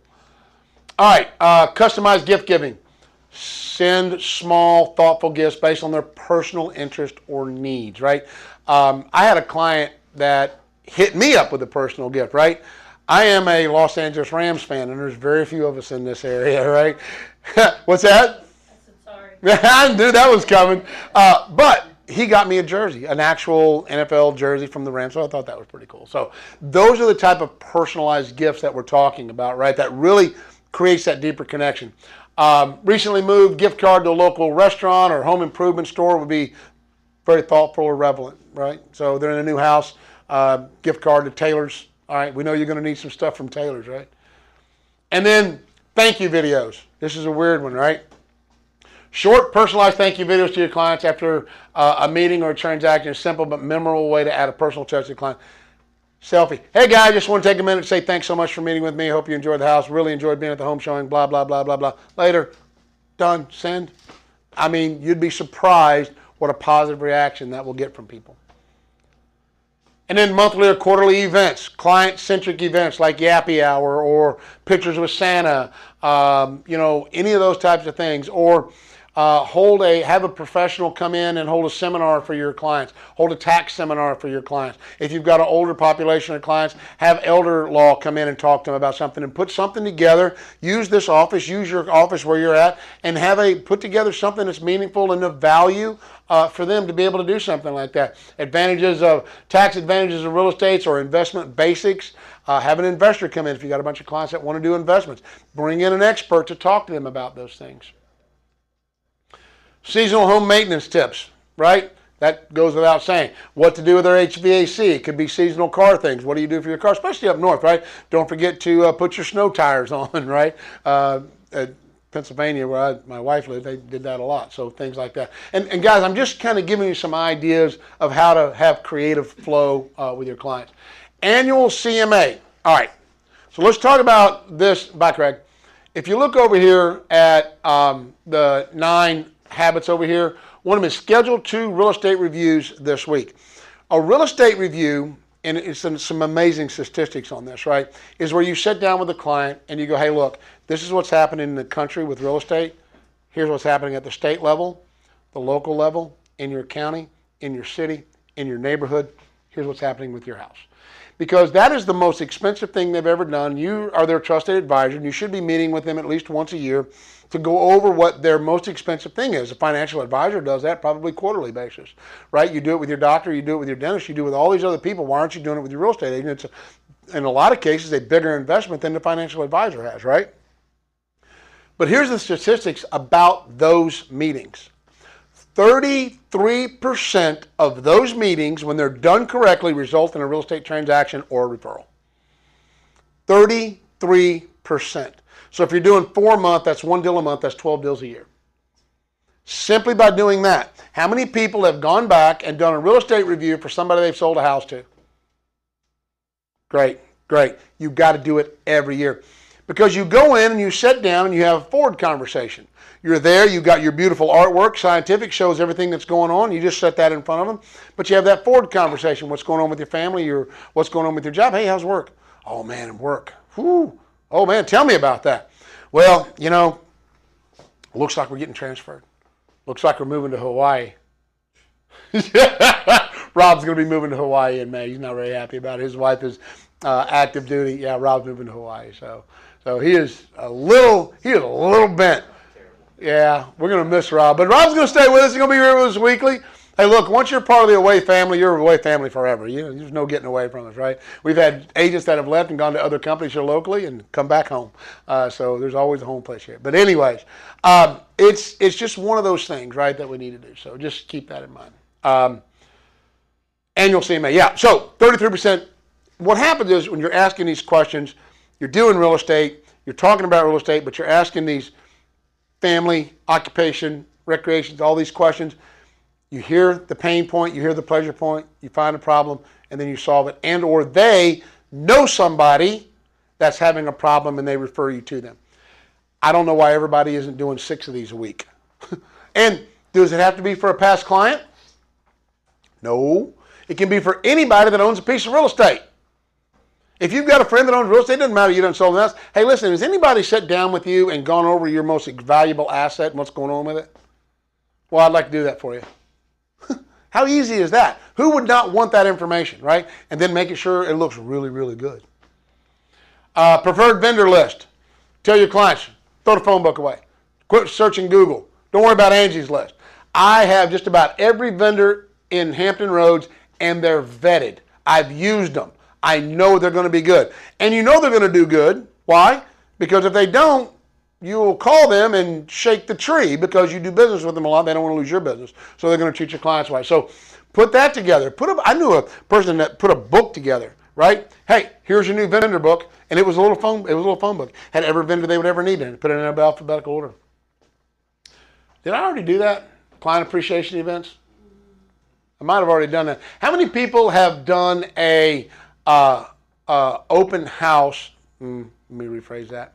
All right, customized gift giving. Send small, thoughtful gifts based on their personal interest or needs, right? I had a client that hit me up with a personal gift, right? I am a Los Angeles Rams fan, and there's very few of us in this area, right? What's that? Sorry. I knew that was coming. But he got me a jersey, an actual NFL jersey from the Rams, so I thought that was pretty cool. So those are the type of personalized gifts that we're talking about, right? That really creates that deeper connection. Recently moved, gift card to a local restaurant or home improvement store would be very thoughtful or relevant, right? So they're in a new house, gift card to Taylor's. All right, we know you're going to need some stuff from Taylor's, right? And then thank you videos. This is a weird one, right? Short, personalized thank you videos to your clients after a meeting or a transaction is a simple but memorable way to add a personal touch to the client. Selfie. Hey guys, just want to take a minute to say thanks so much for meeting with me. Hope you enjoyed the house. Really enjoyed being at the home showing. Blah, blah, blah, blah, blah. Later. Done. Send. I mean, you'd be surprised what a positive reaction that will get from people. And then monthly or quarterly events, client-centric events like Yappy Hour or Pictures with Santa, any of those types of things. Or have a professional come in and hold a seminar for your clients. Hold a tax seminar for your clients. If you've got an older population of clients, have elder law come in and talk to them about something and put something together. Use this office, use your office where you're at, and put together something that's meaningful and of value for them to be able to do something like that. Tax advantages of real estate or investment basics. Have an investor come in if you've got a bunch of clients that want to do investments. Bring in an expert to talk to them about those things. Seasonal home maintenance tips, right? That goes without saying. What to do with their HVAC. It could be seasonal car things. What do you do for your car? Especially up north, right? Don't forget to put your snow tires on, right? At Pennsylvania, where my wife lived, they did that a lot. So things like that. And guys, I'm just kind of giving you some ideas of how to have creative flow with your clients. Annual CMA. All right. So let's talk about this. Bye, Craig. If you look over here at the 9 habits over here, one of them is schedule 2 real estate reviews this week. A real estate review, and it's some amazing statistics on this, right, is where you sit down with a client and you go, hey, look, this is what's happening in the country with real estate. Here's what's happening at the state level, the local level, in your county, in your city, in your neighborhood. Here's what's happening with your house. Because that is the most expensive thing they've ever done. You are their trusted advisor, and you should be meeting with them at least once a year to go over what their most expensive thing is. A financial advisor does that probably quarterly basis, right? You do it with your doctor, you do it with your dentist, you do it with all these other people. Why aren't you doing it with your real estate agent? It's, in a lot of cases, a bigger investment than the financial advisor has, right? But here's the statistics about those meetings. 33% of those meetings, when they're done correctly, result in a real estate transaction or a referral. 33%. So if you're doing 4 a month, that's 1 deal a month, that's 12 deals a year. Simply by doing that. How many people have gone back and done a real estate review for somebody they've sold a house to? Great, great. You've got to do it every year. Because you go in and you sit down and you have a forward conversation. You're there, you've got your beautiful artwork, scientific, shows everything that's going on. You just set that in front of them. But you have that forward conversation. What's going on with your family? What's going on with your job? Hey, how's work? Oh, man, work. Whew. Oh, man, tell me about that. Well, looks like we're getting transferred. Looks like we're moving to Hawaii. Rob's going to be moving to Hawaii in May. He's not very happy about it. His wife is active duty. Yeah, Rob's moving to Hawaii. So he is a little bent. Yeah, we're going to miss Rob. But Rob's going to stay with us. He's going to be here with us weekly. Hey, look, once you're part of the Away family, you're Away family forever. There's no getting away from us, right? We've had agents that have left and gone to other companies here locally and come back home. So there's always a home place here. But anyways, it's just one of those things, right, that we need to do. So just keep that in mind. Annual CMA, yeah. So 33%. What happens is when you're asking these questions, you're doing real estate, you're talking about real estate, but you're asking these family, occupation, recreations, all these questions. You hear the pain point, you hear the pleasure point, you find a problem, and then you solve it. And or they know somebody that's having a problem and they refer you to them. I don't know why everybody isn't doing 6 of these a week. And does it have to be for a past client? No. It can be for anybody that owns a piece of real estate. If you've got a friend that owns real estate, it doesn't matter, you done sold the house. Hey, listen, has anybody sat down with you and gone over your most valuable asset and what's going on with it? Well, I'd like to do that for you. How easy is that? Who would not want that information, right? And then making sure it looks really, really good. Preferred vendor list. Tell your clients, throw the phone book away. Quit searching Google. Don't worry about Angie's List. I have just about every vendor in Hampton Roads, and they're vetted. I've used them. I know they're going to be good. And you know they're going to do good. Why? Because if they don't, you will call them and shake the tree because you do business with them a lot. They don't want to lose your business. So they're going to treat your clients right. So put that together. I knew a person that put a book together, right? Hey, here's your new vendor book. And it was a little phone book. Had every vendor they would ever need in it. Put it in alphabetical order. Did I already do that? Client appreciation events? I might have already done that. How many people have done a open house? Let me rephrase that.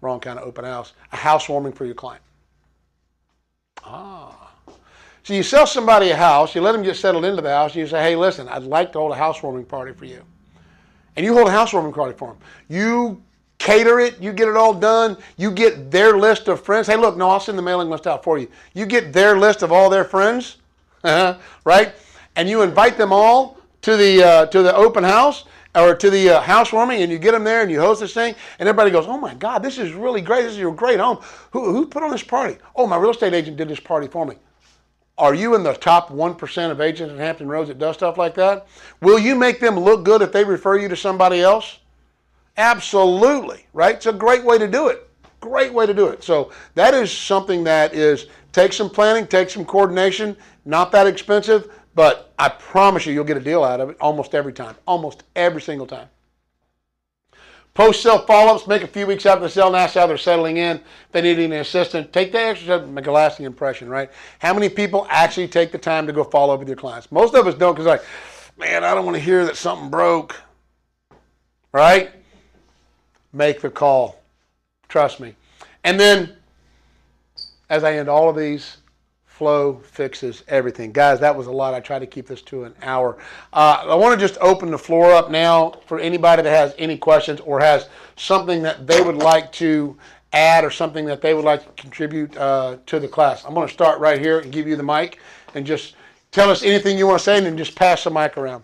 Wrong kind of open house. A housewarming for your client. So you sell somebody a house, you let them get settled into the house, and you say, hey, listen, I'd like to hold a housewarming party for you. And you hold a housewarming party for them. You cater it, you get it all done, you get their list of friends. Hey, look, no, I'll send the mailing list out for you. You get their list of all their friends, right? And you invite them all to the open house or to the housewarming, and you get them there and you host this thing, and everybody goes, oh my God, this is really great. This is your great home. Who put on this party? Oh, my real estate agent did this party for me. Are you in the top 1% of agents in Hampton Roads that does stuff like that? Will you make them look good if they refer you to somebody else? Absolutely, right? It's a great way to do it. Great way to do it. So that is something that takes some planning, takes some coordination, not that expensive, but I promise you'll get a deal out of it almost every time, almost every single time. Post-sale follow-ups, make a few weeks after the sale, and ask how they're settling in. If they need any assistance, take the extra step and make a lasting impression, right? How many people actually take the time to go follow up with your clients? Most of us don't because like, man, I don't want to hear that something broke, right? Make the call. Trust me. And then, as I end all of these, flow fixes everything. Guys, that was a lot. I tried to keep this to an hour. I want to just open the floor up now for anybody that has any questions or has something that they would like to add or something that they would like to contribute to the class. I'm going to start right here and give you the mic and just tell us anything you want to say and then just pass the mic around.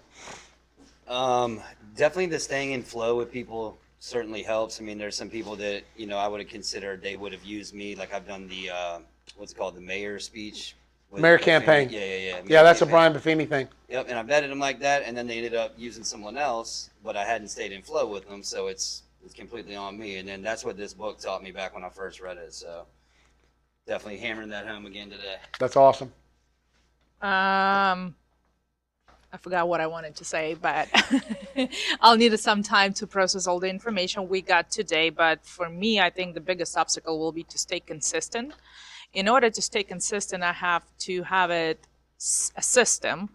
Definitely the staying in flow with people certainly helps. I mean, there's some people that, I would have considered they would have used me. Like I've done the, what's it called, the mayor speech. Mayor campaign. Yeah. Yeah, that's a Brian Buffini thing. Yep, and I vetted them like that, and then they ended up using someone else, but I hadn't stayed in flow with them, so it's completely on me. And then that's what this book taught me back when I first read it. So definitely hammering that home again today. That's awesome. I forgot what I wanted to say, but I'll need some time to process all the information we got today. But for me, I think the biggest obstacle will be to stay consistent. In order to stay consistent, I have to have a system.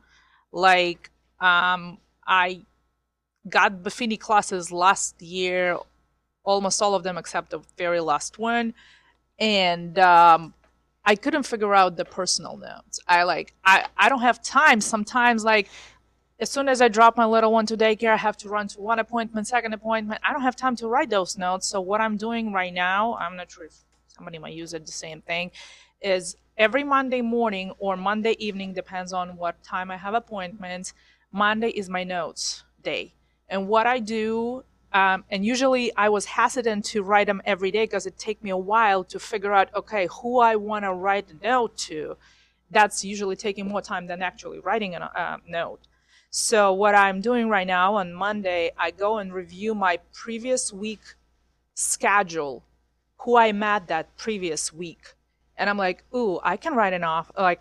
Like I got Buffini classes last year, almost all of them except the very last one. And I couldn't figure out the personal notes. I don't have time. Sometimes, like, as soon as I drop my little one to daycare, I have to run to one appointment, second appointment. I don't have time to write those notes. So what I'm doing right now, I'm not sure if somebody might use it the same thing, is every Monday morning or Monday evening, depends on what time I have appointments. Monday is my notes day. And what I do, and usually I was hesitant to write them every day because it takes me a while to figure out, okay, who I want to write a note to. That's usually taking more time than actually writing a note. So what I'm doing right now on Monday, I go and review my previous week schedule, who I met that previous week. And I'm like, ooh, I can write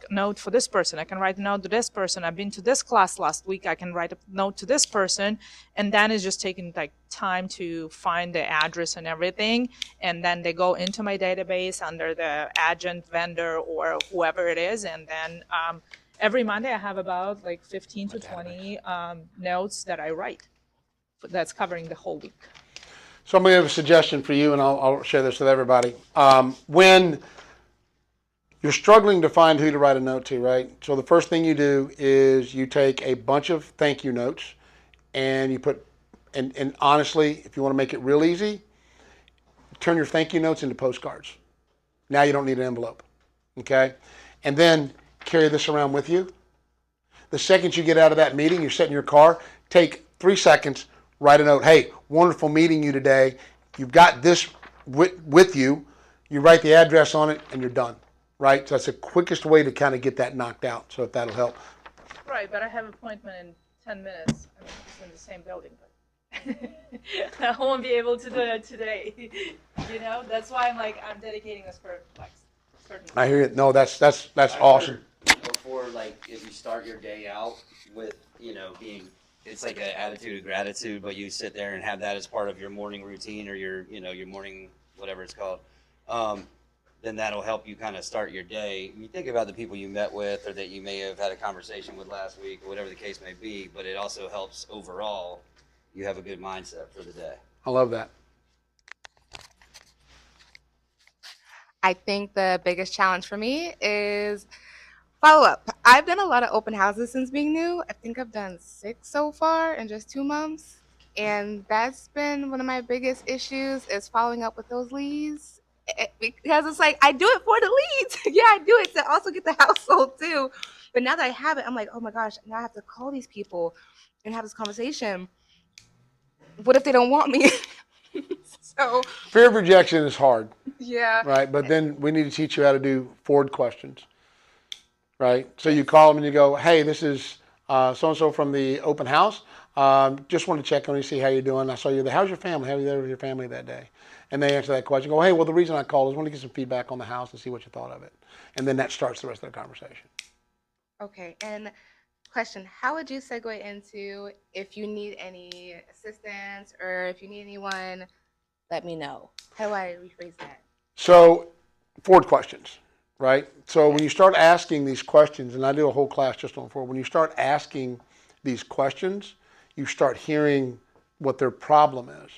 note for this person. I can write a note to this person. I've been to this class last week. I can write a note to this person. And then it's just taking time to find the address and everything. And then they go into my database under the agent, vendor, or whoever it is. And then every Monday I have about 15 to 20 notes that I write. That's covering the whole week. So I'm going to have a suggestion for you, and I'll share this with everybody. When you're struggling to find who to write a note to, right? So the first thing you do is you take a bunch of thank you notes and you put, and honestly, if you want to make it real easy, turn your thank you notes into postcards. Now you don't need an envelope, okay? And then carry this around with you. The second you get out of that meeting, you're sitting in your car, take 3 seconds, write a note. Hey, wonderful meeting you today. You've got this with you. You write the address on it and you're done. Right? So that's the quickest way to kind of get that knocked out. So if that'll help. Right, but I have an appointment in 10 minutes. I mean, it's in the same building. But I won't be able to do it today. That's why I'm dedicating this for certain. I hear it. No, that's awesome. Before, like, if you start your day out with, being, it's like an attitude of gratitude, but you sit there and have that as part of your morning routine or your morning, whatever it's called, then that'll help you kind of start your day. You think about the people you met with or that you may have had a conversation with last week or whatever the case may be, but it also helps overall. You have a good mindset for the day. I love that. I think the biggest challenge for me is follow up. I've done a lot of open houses since being new. I think I've done 6 so far in just 2 months. And that's been one of my biggest issues is following up with those leads. Because it's like, I do it for the leads. Yeah, I do it to also get the house sold too. But now that I have it, I'm like, oh my gosh, now I have to call these people and have this conversation. What if they don't want me? So Fear of rejection is hard. yeah. Right, but then we need to teach you how to do forward questions. Right, so you call them and you go, hey, this is so-and-so from the open house. Just want to check on you, see how you're doing. I saw you there. How's your family? How are you there with your family that day? And they answer that question. Go, hey, well, the reason I called is I want to get some feedback on the house and see what you thought of it. And then that starts the rest of the conversation. Okay, and question, how would you segue into if you need any assistance or if you need anyone, let me know. How do I rephrase that? So, forward questions, right? So when you start asking these questions, and I do a whole class just on forward, when you start asking these questions, you start hearing what their problem is.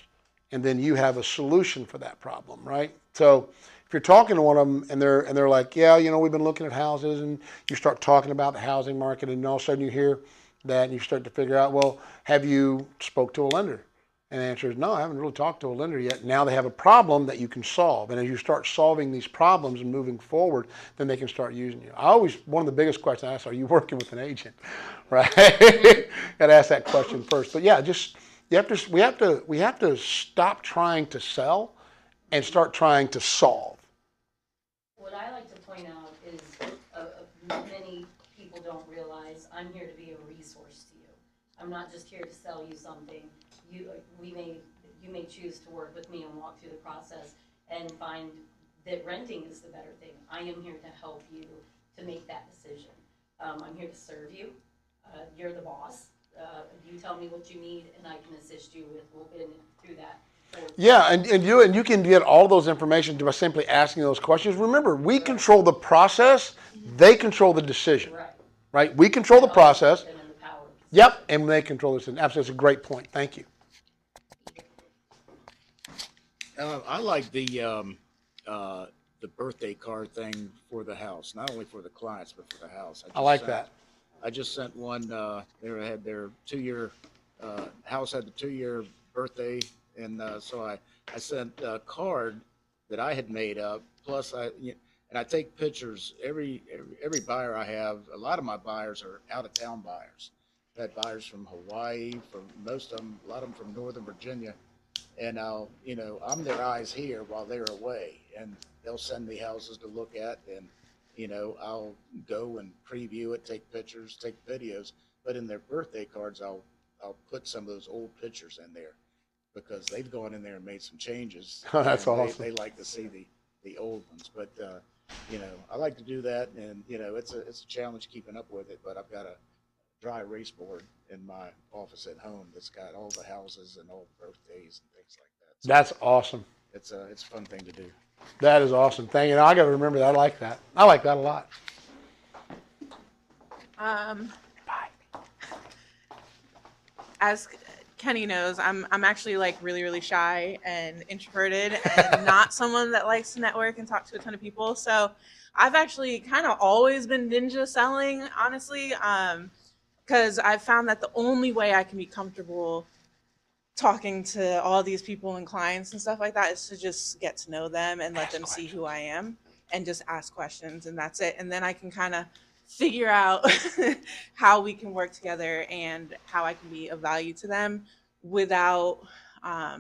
And then you have a solution for that problem, right? So if you're talking to one of them and they're like, yeah, we've been looking at houses, and you start talking about the housing market, and all of a sudden you hear that and you start to figure out, well, have you spoke to a lender? And the answer is no, I haven't really talked to a lender yet. Now they have a problem that you can solve. And as you start solving these problems and moving forward, then they can start using you. One of the biggest questions I ask, are you working with an agent? Right? Got to ask that question first. But yeah, we have to stop trying to sell and start trying to solve. What I like to point out is many people don't realize I'm here to be a resource to you. I'm not just here to sell you something. You may choose to work with me and walk through the process and find that renting is the better thing. I am here to help you to make that decision. I'm here to serve you. You're the boss. You tell me what you need, and I can assist you through that. Yeah, and you can get all those information by simply asking those questions. Remember, we control the process; they control the decision. Right? We control the process. Yep, and they control the decision. Absolutely, it's a great point. Thank you. I like the birthday card thing for the house, not only for the clients but for the house. I like that. I just sent one. They had their 2-year house had the 2-year birthday, and so I sent a card that I had made up. Plus, and I take pictures. Every buyer I have, a lot of my buyers are out of town buyers. I've had buyers from Hawaii, from most of them, a lot of them from Northern Virginia. And I'm their eyes here while they're away, and they'll send me houses to look at, and, I'll go and preview it, take pictures, take videos, but in their birthday cards, I'll put some of those old pictures in there because they've gone in there and made some changes. That's and awesome. They like to see the old ones, but, I like to do that, and, it's a challenge keeping up with it, but I've got a dry erase board in my office at home that's got all the houses and all the birthdays and things like that. So That's awesome. it's a fun thing to do. That is awesome. Thank you. I got to remember that. I like that. I like that a lot. As Kenny knows, I'm actually like really shy and introverted and not someone that likes to network and talk to a ton of people. So I've actually kind of always been ninja selling, honestly, because I've found that the only way I can be comfortable talking to all these people and clients and stuff like that is to just get to know them and let them see who I am and just ask questions, and that's it. And then I can kind of figure out how we can work together and how I can be of value to them without I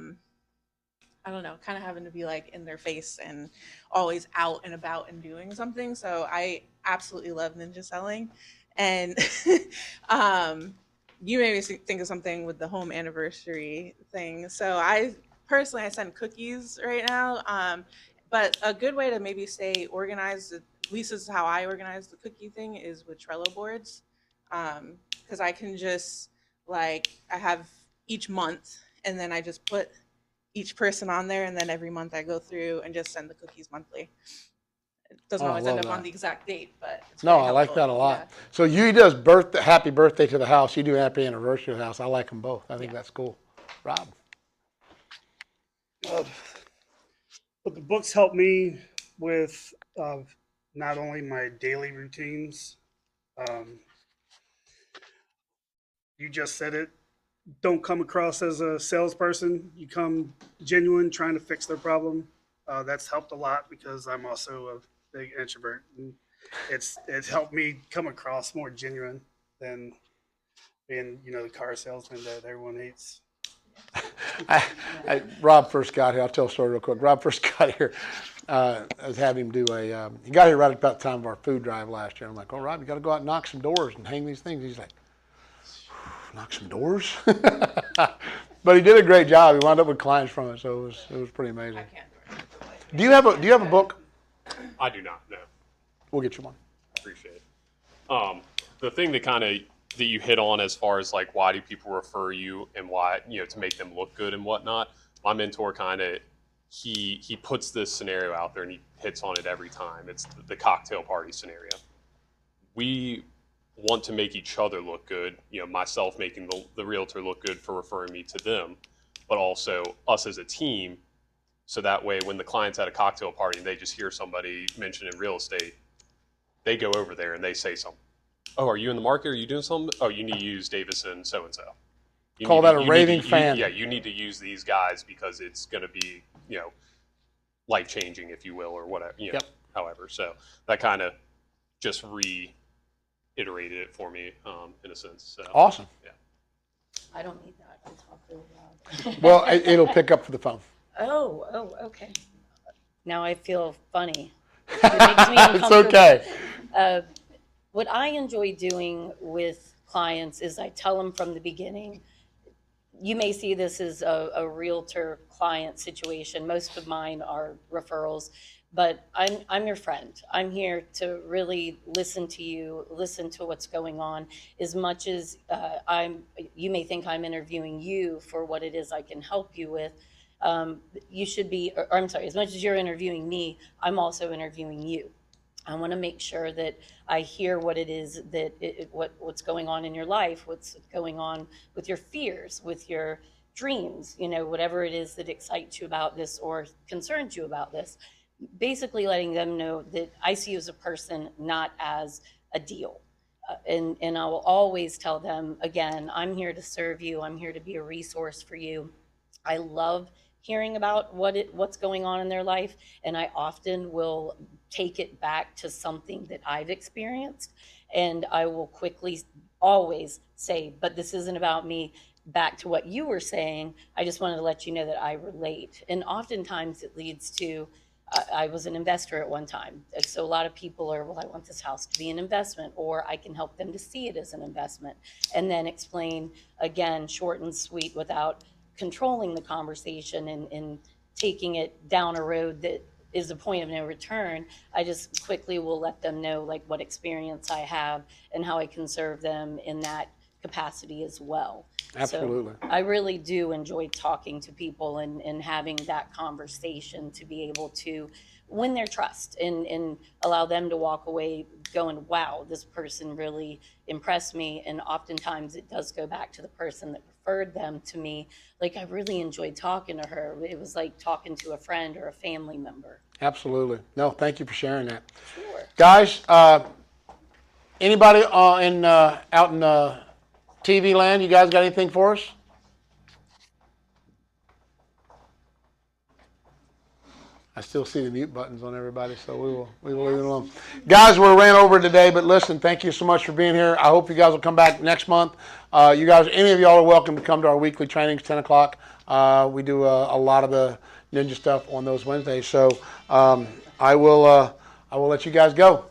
don't know, kind of having to be like in their face and always out and about and doing something. So I absolutely love ninja selling. And you made me think of something with the home anniversary thing. So I personally, I send cookies right now. But a good way to maybe stay organized, at least this is how I organize the cookie thing, is with Trello boards. Because I can just, like, I have each month, and then I just put each person on there, and then every month I go through and just send the cookies monthly. It doesn't Oh, I always end love up on that. the exact date, but it's No, very I like helpful. that a lot. Yeah. So you does happy birthday to the house. You do happy anniversary to the house. I like them both. I think that's cool. Rob. But the books help me with not only my daily routines. You just said it. Don't come across as a salesperson. You come genuine, trying to fix their problem. That's helped a lot because I'm also a big introvert. And it's helped me come across more genuine than being, the car salesman that everyone hates. Rob first got here. I'll tell a story real quick. Rob first got here. I was having him do he got here right about the time of our food drive last year. I'm like, oh, Rob, you got to go out and knock some doors and hang these things. He's like, knock some doors? But he did a great job. He wound up with clients from it, so it was pretty amazing. Do you have a book? I do not, no. We'll get you one. Appreciate it. The thing that you hit on as far as like why do people refer you and why, to make them look good and whatnot, my mentor he puts this scenario out there and he hits on it every time. It's the cocktail party scenario. We want to make each other look good, myself making the realtor look good for referring me to them, but also us as a team. So that way, when the client's at a cocktail party and they just hear somebody mention in real estate, they go over there and they say something. Oh, are you in the market? Are you doing something? Oh, you need to use Davison so-and-so. Call that a raving fan. You need to use these guys because it's going to be, life-changing, if you will, or whatever, however. So that kind of just reiterated it for me, in a sense. So, Awesome. Yeah. I don't need that. I talk really loud. Well, it'll pick up for the phone. Oh, okay. Now I feel funny. It makes me uncomfortable. It's okay. What I enjoy doing with clients is I tell them from the beginning, you may see this as a realtor client situation. Most of mine are referrals, but I'm your friend. I'm here to really listen to you, listen to what's going on. As much as you may think I'm interviewing you for what it is I can help you with, you should be, or I'm sorry, as much as you're interviewing me, I'm also interviewing you. I want to make sure that I hear what it is what's going on in your life, what's going on with your fears, with your dreams, whatever it is that excites you about this or concerns you about this. Basically letting them know that I see you as a person, not as a deal. And I will always tell them, again, I'm here to serve you. I'm here to be a resource for you. I love hearing about what's going on in their life, and I often will take it back to something that I've experienced, and I will quickly always say, but this isn't about me. Back to what you were saying, I just wanted to let you know that I relate. And oftentimes it leads to, I was an investor at one time. So a lot of people are, well, I want this house to be an investment, or I can help them to see it as an investment, and then explain, again, short and sweet, without controlling the conversation and taking it down a road that is a point of no return. I just quickly will let them know like what experience I have and how I can serve them in that capacity as well. Absolutely. So I really do enjoy talking to people and having that conversation to be able to win their trust and allow them to walk away going, wow, this person really impressed me. And oftentimes it does go back to the person that referred them to me. Like, I really enjoyed talking to her. It was like talking to a friend or a family member. Absolutely. No, thank you for sharing that. Sure. Guys, anybody out in TV land, you guys got anything for us? I still see the mute buttons on everybody, so we will leave it alone. Guys, we ran over today, but listen, thank you so much for being here. I hope you guys will come back next month. You guys, any of y'all are welcome to come to our weekly trainings, 10 o'clock. We do a lot of the ninja stuff on those Wednesdays. So I will let you guys go.